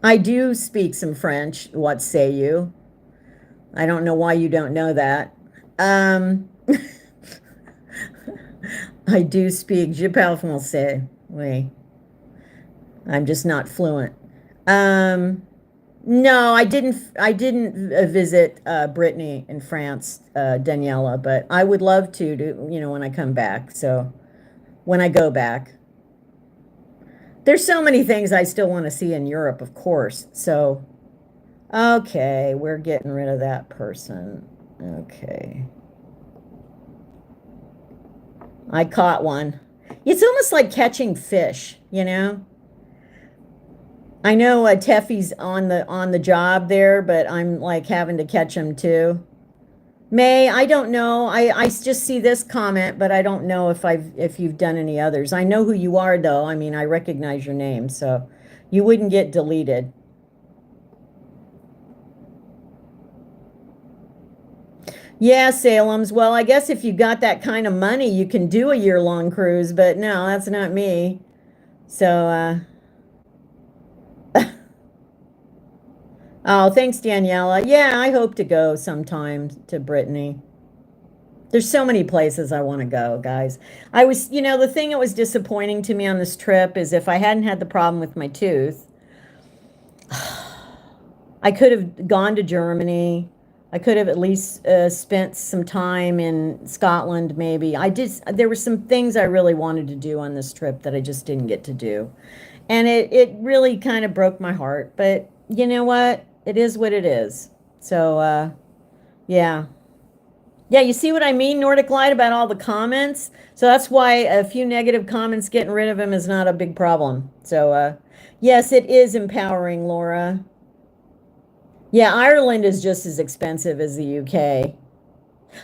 Speaker 1: I do speak some French. What say you? I don't know why you don't know that. Um, I do speak. Je parle français. Oui. I'm just not fluent. Um, no, I didn't visit Brittany in France, Daniela, but I would love to, when I come back. So when I go back, there's so many things I still want to see in Europe, of course. So, okay, we're getting rid of that person. Okay. I caught one. It's almost like catching fish. I know Teffy's on the job there, but I'm like having to catch him too. May, I don't know. I just see this comment, but I don't know if you've done any others. I know who you are though. I mean, I recognize your name, so you wouldn't get deleted. Yeah, Salem's. Well, I guess if you got that kind of money, you can do a year-long cruise, but no, that's not me. So, oh, thanks, Daniela. Yeah, I hope to go sometime to Brittany. There's so many places I want to go, guys. The thing that was disappointing to me on this trip is if I hadn't had the problem with my tooth, I could have gone to Germany. I could have at least spent some time in Scotland, maybe. There were some things I really wanted to do on this trip that I just didn't get to do. And it really kind of broke my heart. But you know what? It is what it is. So, yeah. Yeah, you see what I mean, Nordic Light, about all the comments? So that's why a few negative comments, getting rid of them is not a big problem. So, yes, it is empowering, Laura. Yeah, Ireland is just as expensive as the UK.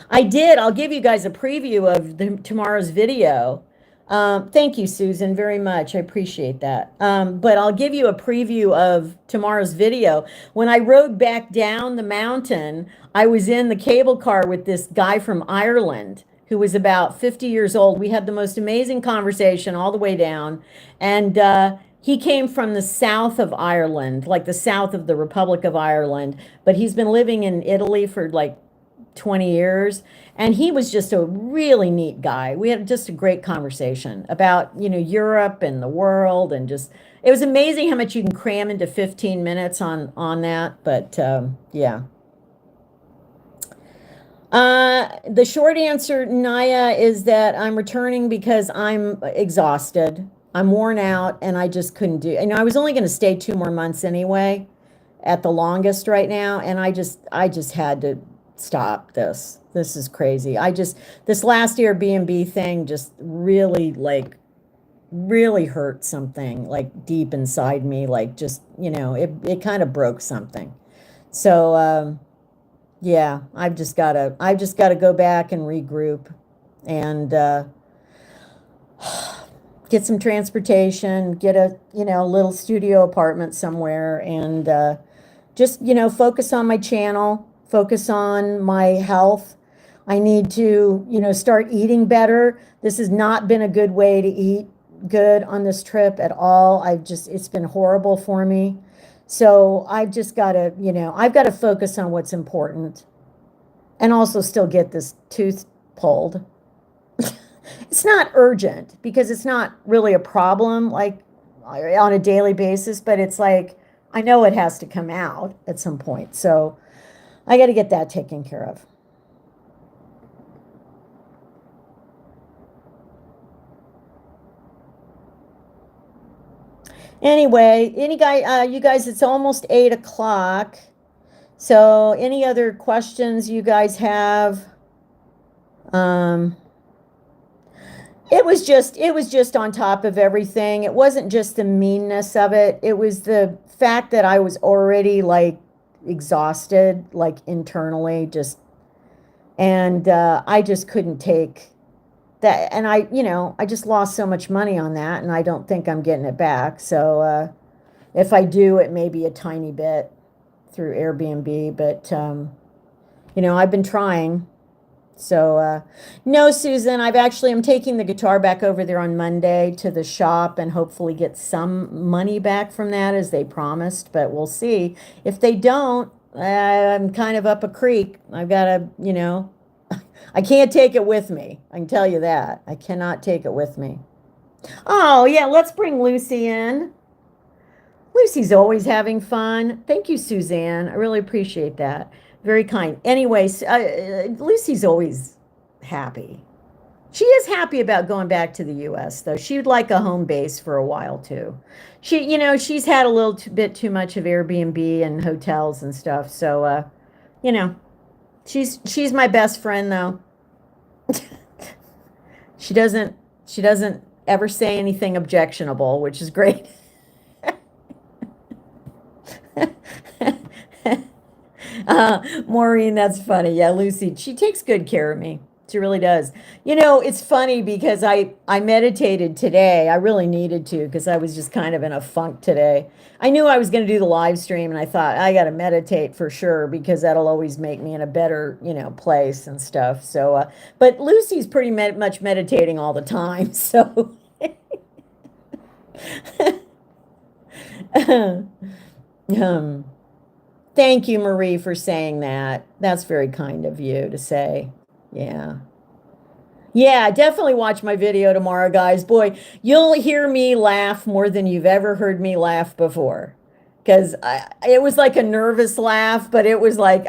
Speaker 1: I did. I'll give you guys a preview of tomorrow's video. Thank you, Susan, very much. I appreciate that. But I'll give you a preview of tomorrow's video. When I rode back down the mountain, I was in the cable car with this guy from Ireland who was about 50 years old. We had the most amazing conversation all the way down. And he came from the south of Ireland, like the south of the Republic of Ireland, but he's been living in Italy for like 20 years. And he was just a really neat guy. We had just a great conversation about, Europe and the world, and just, it was amazing how much you can cram into 15 minutes on that. But yeah. The short answer, Naya, is that I'm returning because I'm exhausted. I'm worn out and I just couldn't do. I was only going to stay 2 more months anyway, at the longest right now, and I just had to stop this. This is crazy. This last Airbnb thing just really really hurt something like deep inside me, like just, it kind of broke something. So, yeah, I've just gotta go back and regroup and, get some transportation, get a, little studio apartment somewhere and, just, focus on my channel, focus on my health. I need to, start eating better. This has not been a good way to eat good on this trip at all. It's been horrible for me. So I've just got to, I've got to focus on what's important and also still get this tooth pulled. It's not urgent because it's not really a problem like on a daily basis, but it's like I know it has to come out at some point. So I got to get that taken care of. Anyway, you guys, it's almost 8 o'clock. So any other questions you guys have? It was just on top of everything. It wasn't just the meanness of it. It was the fact that I was already like exhausted, like internally, and I just couldn't take that. And I just lost so much money on that, and I don't think I'm getting it back. So if I do, it may be a tiny bit through Airbnb, but I've been trying. So, no, Susan, I'm taking the guitar back over there on Monday to the shop and hopefully get some money back from that as they promised, but we'll see. If they don't, I'm kind of up a creek. I've got to, I can't take it with me. I can tell you that. I cannot take it with me. Oh, yeah, let's bring Lucy in. Lucy's always having fun. Thank you, Suzanne. I really appreciate that. Very kind. Anyways, Lucy's always happy. She is happy about going back to the U.S., though. She would like a home base for a while, too. She's had a little bit too much of Airbnb and hotels and stuff. So, she's my best friend, though. She doesn't ever say anything objectionable, which is great. Maureen, that's funny. Yeah, Lucy, she takes good care of me. She really does. It's funny because I meditated today. I really needed to because I was just kind of in a funk today. I knew I was going to do the live stream and I thought I got to meditate for sure because that'll always make me in a better, place and stuff. So, but Lucy's pretty much meditating all the time. So, thank you, Marie, for saying that. That's very kind of you to say. Yeah. Yeah, definitely watch my video tomorrow, guys. Boy, you'll hear me laugh more than you've ever heard me laugh before. Because it was like a nervous laugh, but it was like,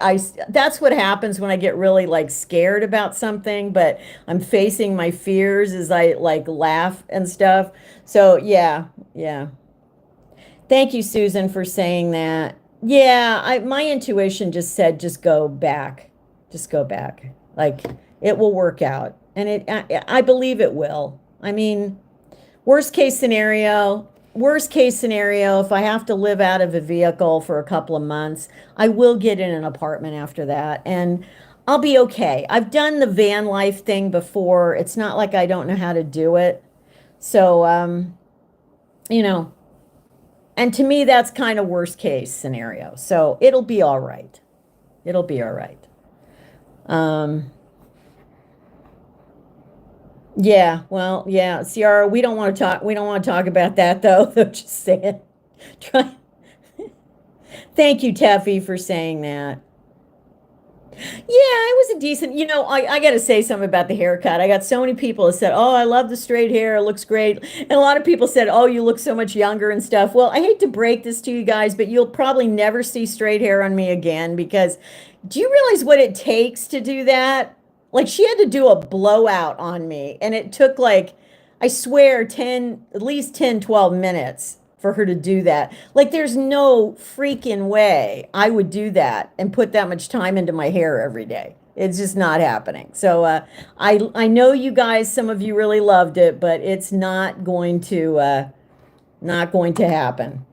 Speaker 1: that's what happens when I get really like scared about something, but I'm facing my fears as I like laugh and stuff. So yeah, yeah. Thank you, Susan, for saying that. Yeah, my intuition just said, just go back. Just go back. Like it will work out. And I believe it will. I mean, worst case scenario, if I have to live out of a vehicle for a couple of months, I will get in an apartment after that and I'll be okay. I've done the van life thing before. It's not like I don't know how to do it. So, and to me, that's kind of worst case scenario. So it'll be all right. It'll be all right. Yeah, well, yeah, Ciara, we don't want to talk about that though. Just saying. Try. Thank you, Teffy, for saying that. Yeah, it was a decent, I got to say something about the haircut. I got so many people that said, oh, I love the straight hair. It looks great. And a lot of people said, oh, you look so much younger and stuff. Well, I hate to break this to you guys, but you'll probably never see straight hair on me again because do you realize what it takes to do that? Like she had to do a blowout on me and it took like, I swear at least 10, 12 minutes for her to do that. Like there's no freaking way I would do that and put that much time into my hair every day. It's just not happening. So I know you guys, some of you really loved it, but it's not going to happen.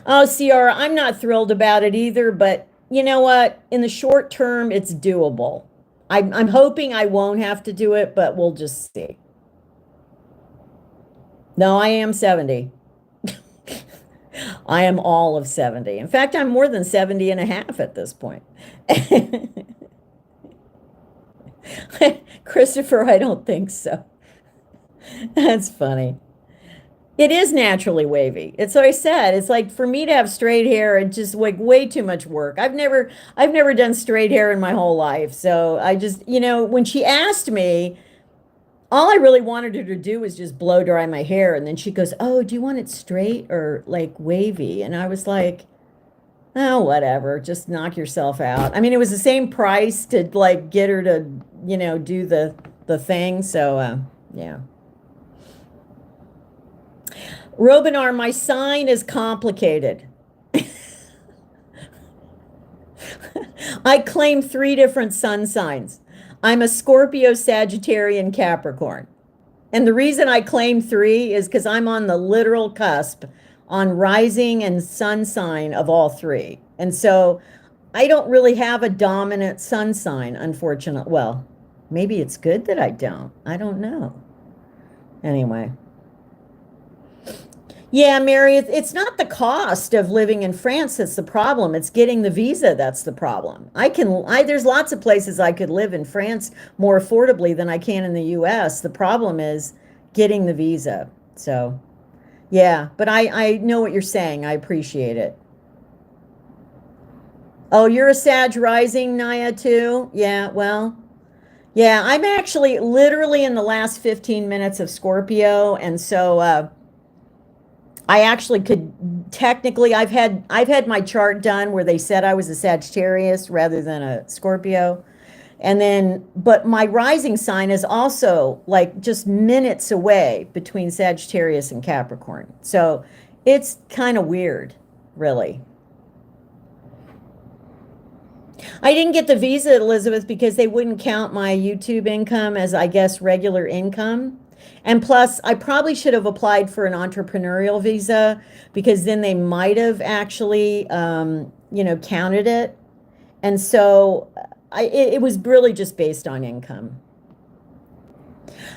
Speaker 1: Oh, Ciara, I'm not thrilled about it either, but you know what? In the short term, it's doable. I'm hoping I won't have to do it, but we'll just see. No, I am 70. I am all of 70. In fact, I'm more than 70 and a half at this point. Christopher, I don't think so. That's funny. It is naturally wavy. It's what I said. It's like for me to have straight hair, it's just like way too much work. I've never done straight hair in my whole life. So I just, when she asked me, all I really wanted her to do was just blow dry my hair. And then she goes, "Oh, do you want it straight or like wavy?" And I was like, "Oh, whatever. Just knock yourself out." I mean, it was the same price to like get her to, do the thing. So yeah. Robinar, my sign is complicated. I claim 3 different sun signs. I'm a Scorpio, Sagittarian, Capricorn. And the reason I claim 3 is because I'm on the literal cusp on rising and sun sign of all 3. And so I don't really have a dominant sun sign, unfortunately. Well, maybe it's good that I don't. I don't know. Anyway. Yeah, Mary, it's not the cost of living in France that's the problem. It's getting the visa that's the problem. There's lots of places I could live in France more affordably than I can in the US. The problem is getting the visa. So, yeah, but I know what you're saying. I appreciate it. Oh, you're a Sag rising, Naya, too? Yeah, well, yeah, I'm actually literally in the last 15 minutes of Scorpio, and so I actually could technically I've had my chart done where they said I was a Sagittarius rather than a Scorpio. And then but my rising sign is also like just minutes away between Sagittarius and Capricorn. So it's kind of weird, really. I didn't get the visa, Elizabeth, because they wouldn't count my YouTube income as, I guess, regular income. And plus, I probably should have applied for an entrepreneurial visa because then they might have actually, counted it. And so it was really just based on income.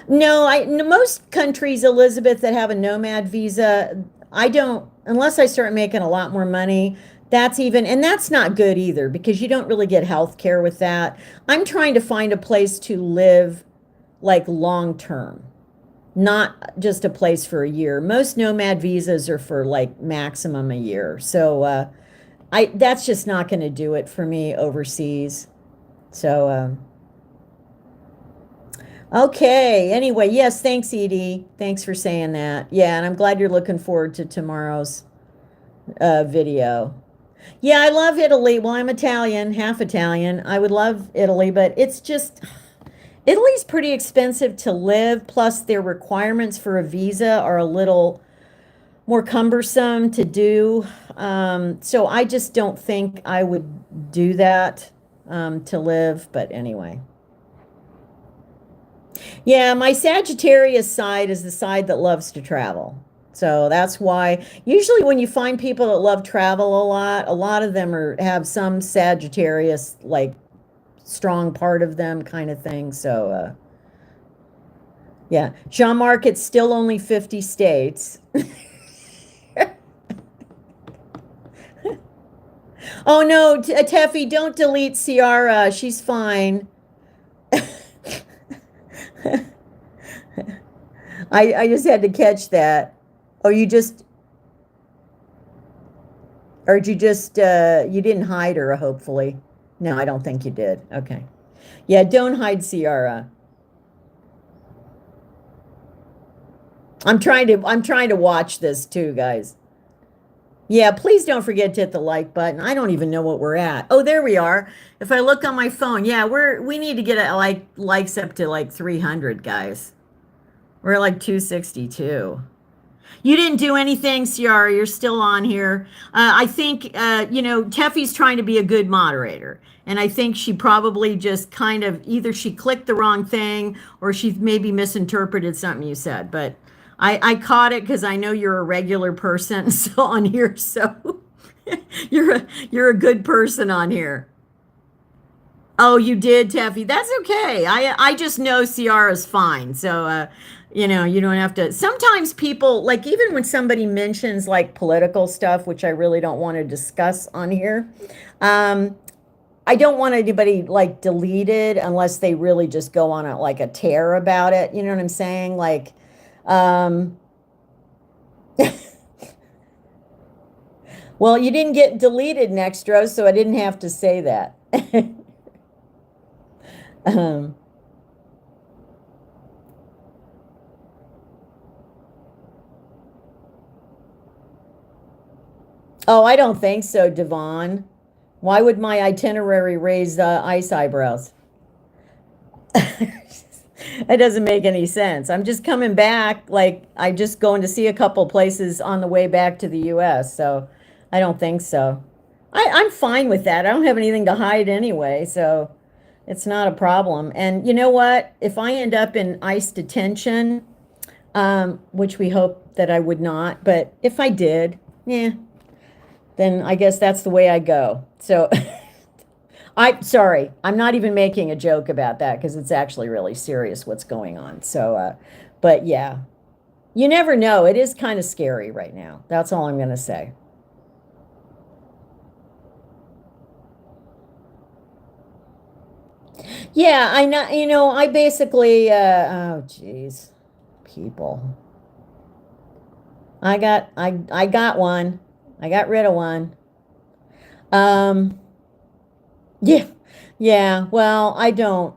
Speaker 1: No, most countries, Elizabeth, that have a nomad visa, I don't, unless I start making a lot more money, and that's not good either because you don't really get health care with that. I'm trying to find a place to live like long term, not just a place for a year. Most nomad visas are for like maximum a year. So that's just not going to do it for me overseas. So okay. Anyway, yes, thanks, Edie. Thanks for saying that. Yeah, and I'm glad you're looking forward to tomorrow's video. Yeah, I love Italy. Well, I'm Italian, half Italian. I would love Italy, but it's just Italy's pretty expensive to live, plus their requirements for a visa are a little more cumbersome to do. So I just don't think I would do that to live, but anyway. Yeah, my Sagittarius side is the side that loves to travel. So that's why usually when you find people that love travel a lot of them have some Sagittarius like strong part of them kind of thing. So yeah, Jean-Marc, it's still only 50 states. Oh no, Teffy, don't delete Ciara. She's fine. I just had to catch that. Oh, you didn't hide her, hopefully. No, I don't think you did. Okay. Yeah, don't hide Ciara. I'm trying to watch this too, guys. Yeah, please don't forget to hit the like button. I don't even know what we're at. Oh, there we are. If I look on my phone, yeah, we need to get likes up to like 300, guys. We're at like 262. You didn't do anything, Ciara. You're still on here. I think, Teffy's trying to be a good moderator. And I think she probably just kind of either she clicked the wrong thing or she maybe misinterpreted something you said. But I caught it because I know you're a regular person so on here. So you're a good person on here. Oh, you did, Teffy. That's okay. I just know Ciara's fine. So you don't have to. Sometimes people like even when somebody mentions like political stuff, which I really don't want to discuss on here. Um, I don't want anybody like deleted unless they really just go on like a tear about it. You know what I'm saying? Like, um, well, you didn't get deleted, Nextro, so I didn't have to say that. um, oh, I don't think so, Devon. Why would my itinerary raise ice eyebrows? It doesn't make any sense. I'm just coming back, like I just going to see a couple places on the way back to the US, so I don't think so. I'm fine with that. I don't have anything to hide anyway, so it's not a problem. And you know what? If I end up in ICE detention, which we hope that I would not, but if I did, yeah, then I guess that's the way I go. So sorry, I'm not even making a joke about that because it's actually really serious what's going on. So, but yeah, you never know. It is kind of scary right now. That's all I'm going to say. Yeah, I know, I basically, oh, geez, people. I got one. I got rid of one. Um, yeah, yeah, well, I don't,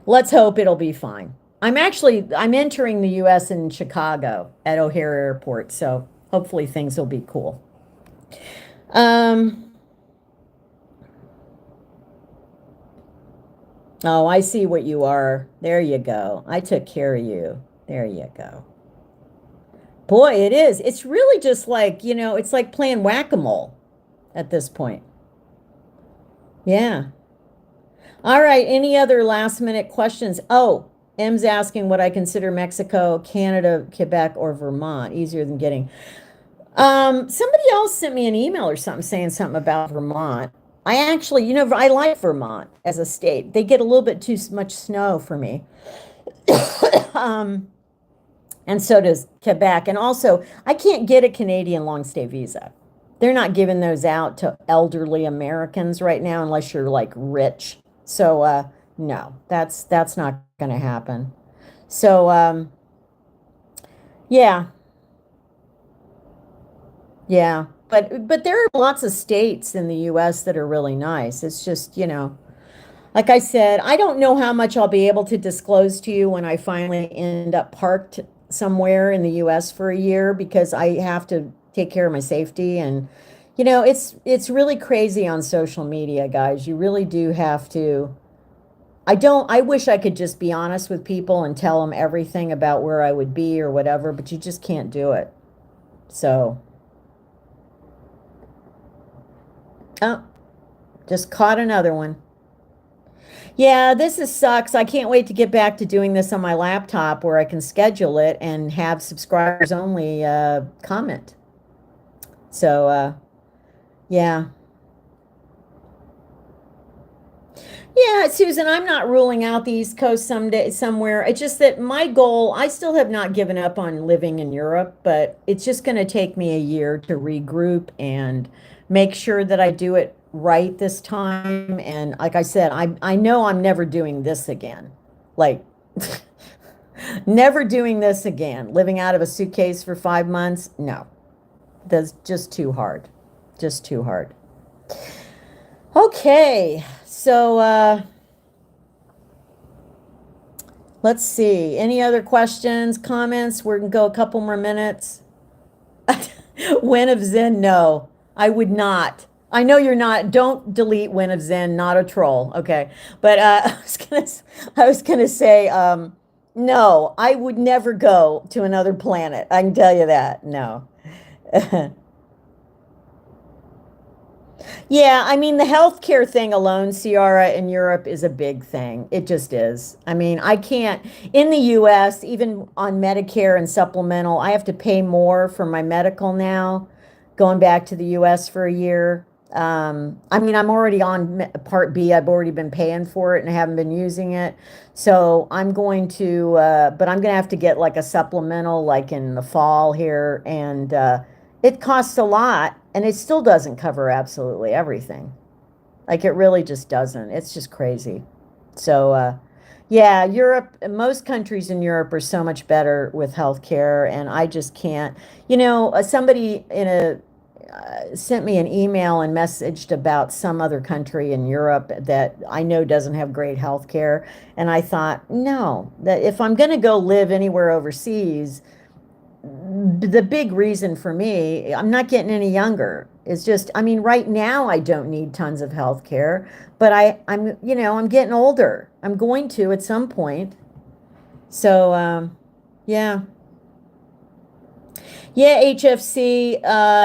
Speaker 1: let's hope it'll be fine. I'm entering the US in Chicago at O'Hare Airport, so hopefully things will be cool. Um, oh, I see what you are. There you go. I took care of you. There you go. Boy, it is. It's really just like, it's like playing whack-a-mole at this point. Yeah. All right. Any other last minute questions? Oh, M's asking what I consider Mexico, Canada, Quebec, or Vermont easier than getting. Somebody else sent me an email or something saying something about Vermont. I actually, I like Vermont as a state. They get a little bit too much snow for me. Um, and so does Quebec. And also, I can't get a Canadian long stay visa. They're not giving those out to elderly Americans right now unless you're like rich. So no, that's not going to happen. So yeah, yeah. But there are lots of states in the US that are really nice. It's just, like I said, I don't know how much I'll be able to disclose to you when I finally end up parked somewhere in the US for a year because I have to take care of my safety and it's really crazy on social media, guys. You really do have to. I wish I could just be honest with people and tell them everything about where I would be or whatever, but you just can't do it. So, oh, just caught another one. Yeah, sucks. I can't wait to get back to doing this on my laptop where I can schedule it and have subscribers only comment. So, yeah. Yeah, Susan, I'm not ruling out the East Coast someday somewhere. It's just that my goal, I still have not given up on living in Europe, but it's just going to take me a year to regroup and make sure that I do it right this time. And like I said, I know I'm never doing this again. Like never doing this again. Living out of a suitcase for 5 months? No. That's just too hard. Just too hard. Okay. So let's see. Any other questions, comments? We're gonna go a couple more minutes. Win of Zen, no, I would not. I know you're not. Don't delete Win of Zen, not a troll. Okay. But I was gonna say, no, I would never go to another planet. I can tell you that. No. Yeah, I mean, the healthcare thing alone, Ciara, in Europe is a big thing. It just is. I mean, I can't, in the US, even on Medicare and supplemental, I have to pay more for my medical now, going back to the US for a year. I mean, I'm already on Part B. I've already been paying for it and I haven't been using it. So I'm going to, but I'm going to have to get like a supplemental like in the fall here. And it costs a lot and it still doesn't cover absolutely everything. Like it really just doesn't. It's just crazy. So, yeah, Europe, most countries in Europe are so much better with healthcare, and I just can't. Somebody in a sent me an email and messaged about some other country in Europe that I know doesn't have great health care. And I thought, no, that if I'm going to go live anywhere overseas, the big reason for me, I'm not getting any younger. It's just, I mean, right now I don't need tons of health care, but I'm getting older. I'm going to at some point. So, yeah. Yeah, HFC,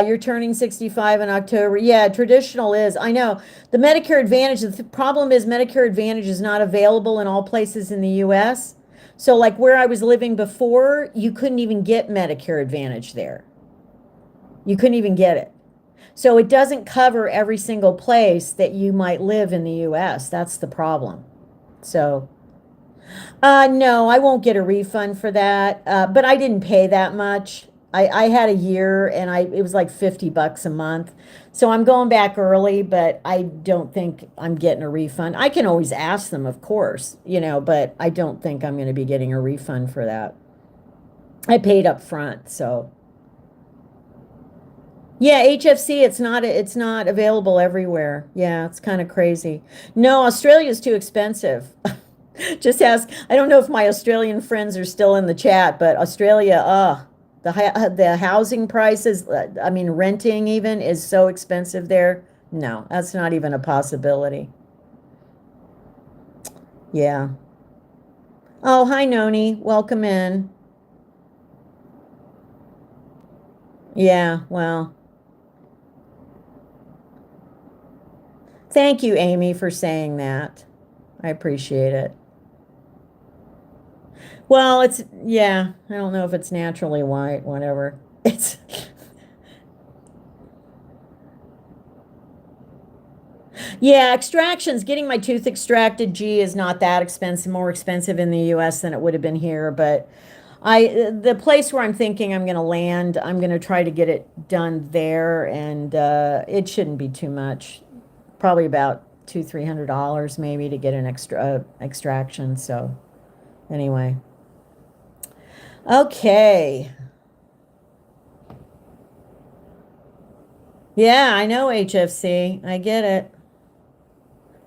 Speaker 1: you're turning 65 in October. Yeah, traditional is. I know. The Medicare Advantage, the problem is Medicare Advantage is not available in all places in the US. So, like where I was living before, you couldn't even get Medicare Advantage there. You couldn't even get it. So, it doesn't cover every single place that you might live in the US. That's the problem. So, no, I won't get a refund for that. But I didn't pay that much. I had a year and it was like $50 a month. So I'm going back early, but I don't think I'm getting a refund. I can always ask them, of course, but I don't think I'm going to be getting a refund for that. I paid up front, so yeah, HFC, it's not available everywhere. Yeah, it's kind of crazy. No, Australia's too expensive. Just ask, I don't know if my Australian friends are still in the chat, but Australia, the housing prices, I mean, renting even is so expensive there. No, that's not even a possibility. Yeah. Oh, hi, Noni. Welcome in. Yeah, well, thank you, Amy, for saying that. I appreciate it. Well, yeah, I don't know if it's naturally white, whatever. It's, yeah, extractions, getting my tooth extracted, gee, is not that expensive, more expensive in the US than it would have been here. But the place where I'm thinking I'm going to land, I'm going to try to get it done there. And it shouldn't be too much, probably about $300 maybe to get an extraction. So, anyway. Okay. Yeah, I know HFC. I get it.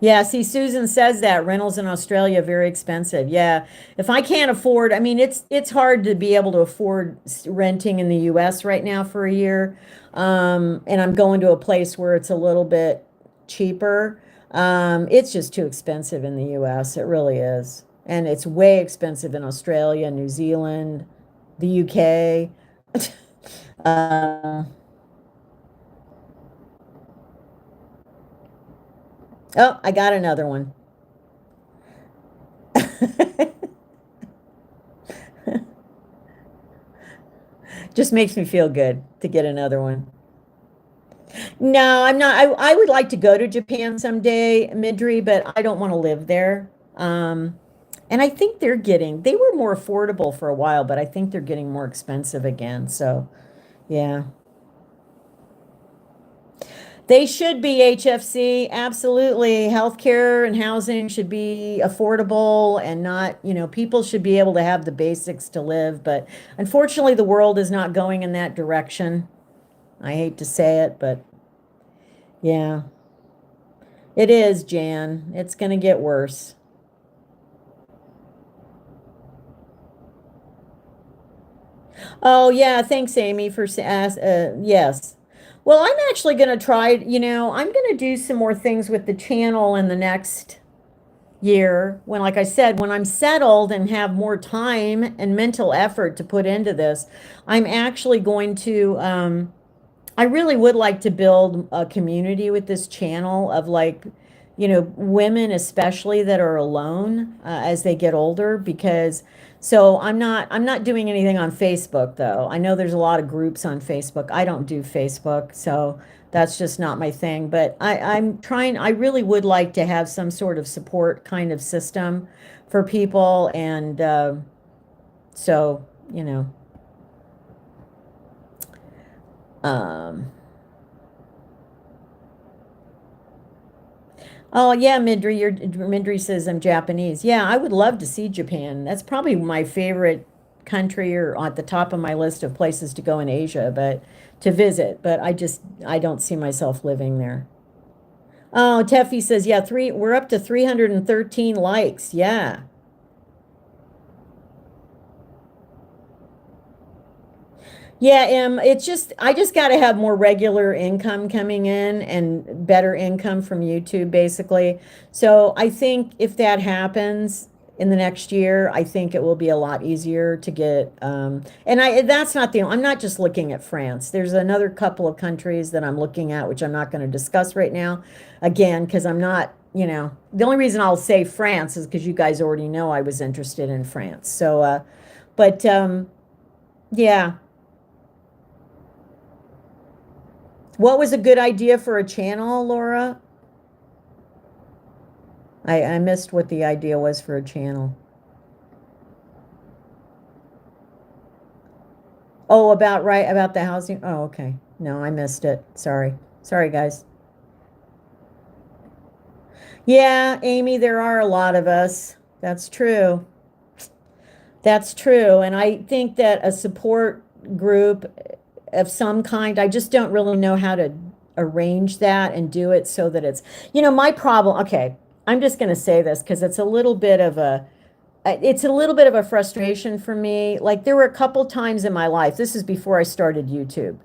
Speaker 1: Yeah, see, Susan says that rentals in Australia are very expensive. Yeah, if I can't afford, I mean, it's hard to be able to afford renting in the U.S. right now for a year, and I'm going to a place where it's a little bit cheaper. It's just too expensive in the U.S. It really is, and it's way expensive in Australia, New Zealand, the UK. Uh, oh, I got another one. Just makes me feel good to get another one. No, I'm not. I would like to go to Japan someday, Midri, but I don't want to live there. And I think they were more affordable for a while, but I think they're getting more expensive again. So, yeah. They should be HFC. Absolutely. Healthcare and housing should be affordable and not, people should be able to have the basics to live. But unfortunately, the world is not going in that direction. I hate to say it, but yeah, it is, Jan. It's going to get worse. Oh, yeah. Thanks, Amy, for yes. Well, I'm actually going to try, I'm going to do some more things with the channel in the next year when, like I said, when I'm settled and have more time and mental effort to put into this, I'm actually going to I really would like to build a community with this channel of like, women especially that are alone as they get older because so I'm not doing anything on Facebook though. I know there's a lot of groups on Facebook. I don't do Facebook, so that's just not my thing. But I really would like to have some sort of support kind of system for people and so, um Oh yeah, Midri says I'm Japanese. Yeah, I would love to see Japan. That's probably my favorite country or at the top of my list of places to go in Asia, but to visit. But I don't see myself living there. Oh, Teffy says, yeah, we're up to 313 likes. Yeah. Yeah, it's just I just got to have more regular income coming in and better income from YouTube, basically. So I think if that happens in the next year, I think it will be a lot easier to get. And that's not I'm not just looking at France. There's another couple of countries that I'm looking at, which I'm not going to discuss right now, again, because I'm not. The only reason I'll say France is because you guys already know I was interested in France. So, but yeah. What was a good idea for a channel, Laura? I missed what the idea was for a channel. Oh, about the housing. Oh, okay. No, I missed it. Sorry. Sorry, guys. Yeah, Amy, there are a lot of us. That's true. That's true. And I think that a support group of some kind, I just don't really know how to arrange that and do it so that my problem. Okay, I'm just going to say this because it's a little bit of a frustration for me. Like there were a couple times in my life, this is before I started YouTube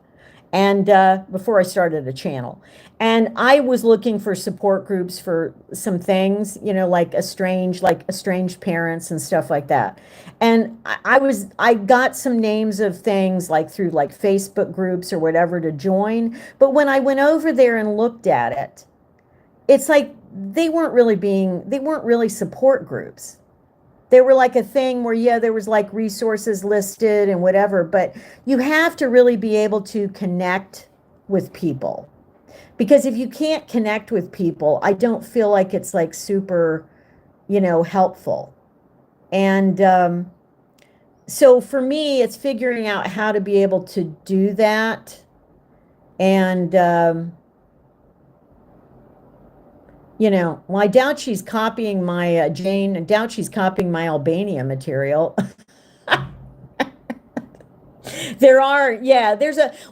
Speaker 1: and before I started a channel. And I was looking for support groups for some things, like estranged parents and stuff like that. And I got some names of things like through like Facebook groups or whatever to join. But when I went over there and looked at it, it's like they weren't really support groups. They were like a thing where, yeah, there was like resources listed and whatever, but you have to really be able to connect with people. Because if you can't connect with people, I don't feel like it's like super, helpful. And so for me, it's figuring out how to be able to do that. And, well, I doubt she's copying my Jane, I doubt she's copying my Albania material. There are, yeah,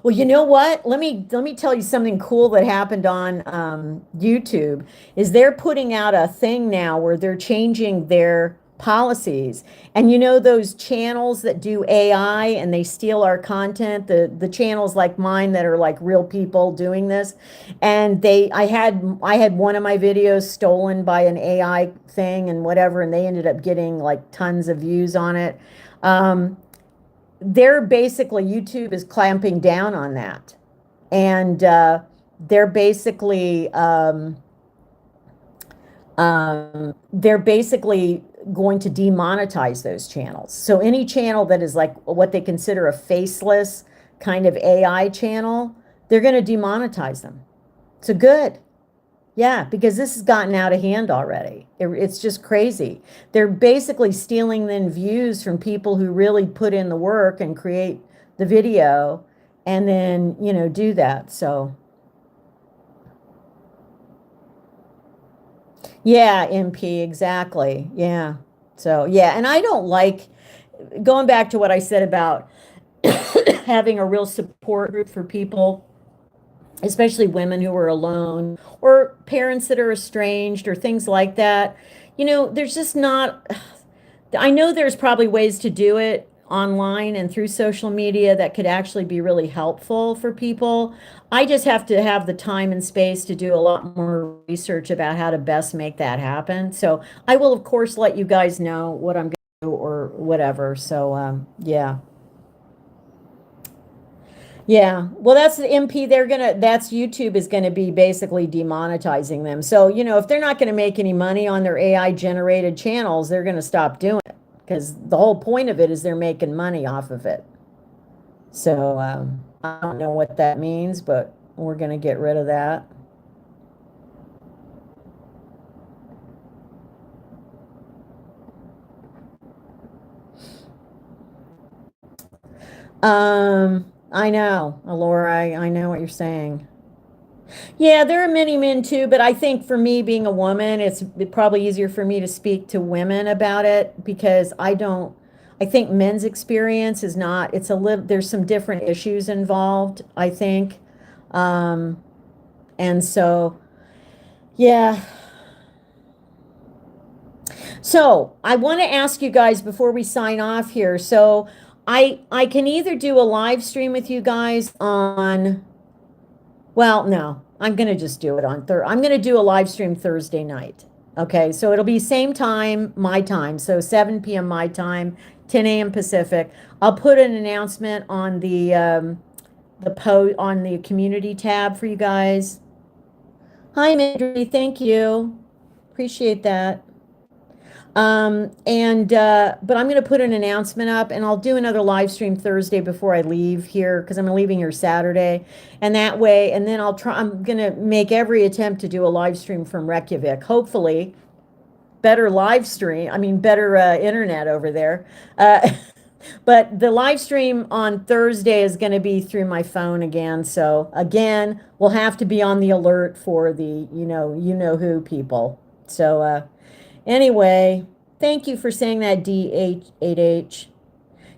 Speaker 1: well, you know what? Let me tell you something cool that happened on YouTube is they're putting out a thing now where they're changing their policies. And those channels that do AI and they steal our content, the channels like mine that are like real people doing this. And I had one of my videos stolen by an AI thing and whatever, and they ended up getting like tons of views on it. They're basically YouTube is clamping down on that, and they're basically they're basically going to demonetize those channels. So any channel that is like what they consider a faceless kind of AI channel, they're going to demonetize them. So good. Yeah, because this has gotten out of hand already. It's just crazy. They're basically stealing then views from people who really put in the work and create the video and then, do that. So, yeah, MP, exactly. Yeah. So, yeah, and I don't like going back to what I said about having a real support group for people, especially women who are alone or parents that are estranged or things like that. There's just not, I know there's probably ways to do it online and through social media that could actually be really helpful for people. I just have to have the time and space to do a lot more research about how to best make that happen. So I will, of course, let you guys know what I'm going to do or whatever. So, yeah. Yeah, well, that's the MP. That's YouTube is gonna be basically demonetizing them. So, if they're not gonna make any money on their AI generated channels, they're gonna stop doing it because the whole point of it is they're making money off of it. So, I don't know what that means, but we're gonna get rid of that. I know, Alora, I know what you're saying. Yeah, there are many men too, but I think for me being a woman, it's probably easier for me to speak to women about it because I think men's experience is not, there's some different issues involved, I think. Um, and so, yeah. So I want to ask you guys before we sign off here. So I can either do a live stream with you guys on, well, no, I'm going to just do it on I'm going to do a live stream Thursday night. Okay, so it'll be same time, my time. So 7 p.m. my time, 10 a.m. Pacific. I'll put an announcement on the post on the community tab for you guys. Hi, Mandry, thank you. Appreciate that. But I'm going to put an announcement up and I'll do another live stream Thursday before I leave here because I'm leaving here Saturday. And that way, and then I'm going to make every attempt to do a live stream from Reykjavik. Hopefully, better live stream, better internet over there. But the live stream on Thursday is going to be through my phone again. So again, we'll have to be on the alert for the, who people. So, anyway, thank you for saying that, DH8H.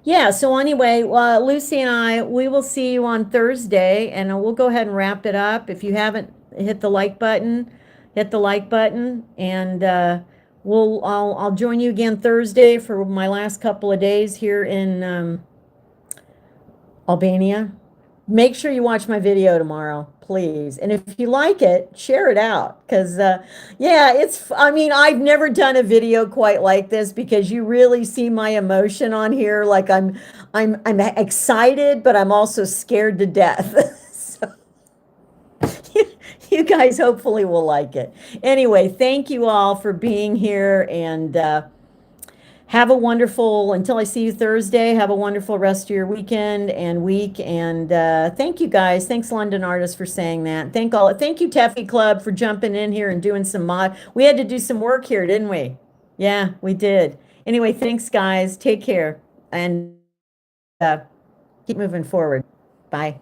Speaker 1: Yeah, so anyway, Lucy and we will see you on Thursday, and we'll go ahead and wrap it up. If you haven't hit the like button, hit the like button, and I'll join you again Thursday for my last couple of days here in Albania. Make sure you watch my video tomorrow, please. And if you like it, share it out. Because, yeah, I've never done a video quite like this because you really see my emotion on here. Like I'm excited, but I'm also scared to death. So you guys hopefully will like it. Anyway, thank you all for being here and, have a wonderful, until I see you Thursday, have a wonderful rest of your weekend and week. And thank you guys. Thanks, London Artist, for saying that. Thank you, Teffy Club, for jumping in here and doing some We had to do some work here, didn't we? Yeah, we did. Anyway, thanks, guys. Take care and keep moving forward. Bye.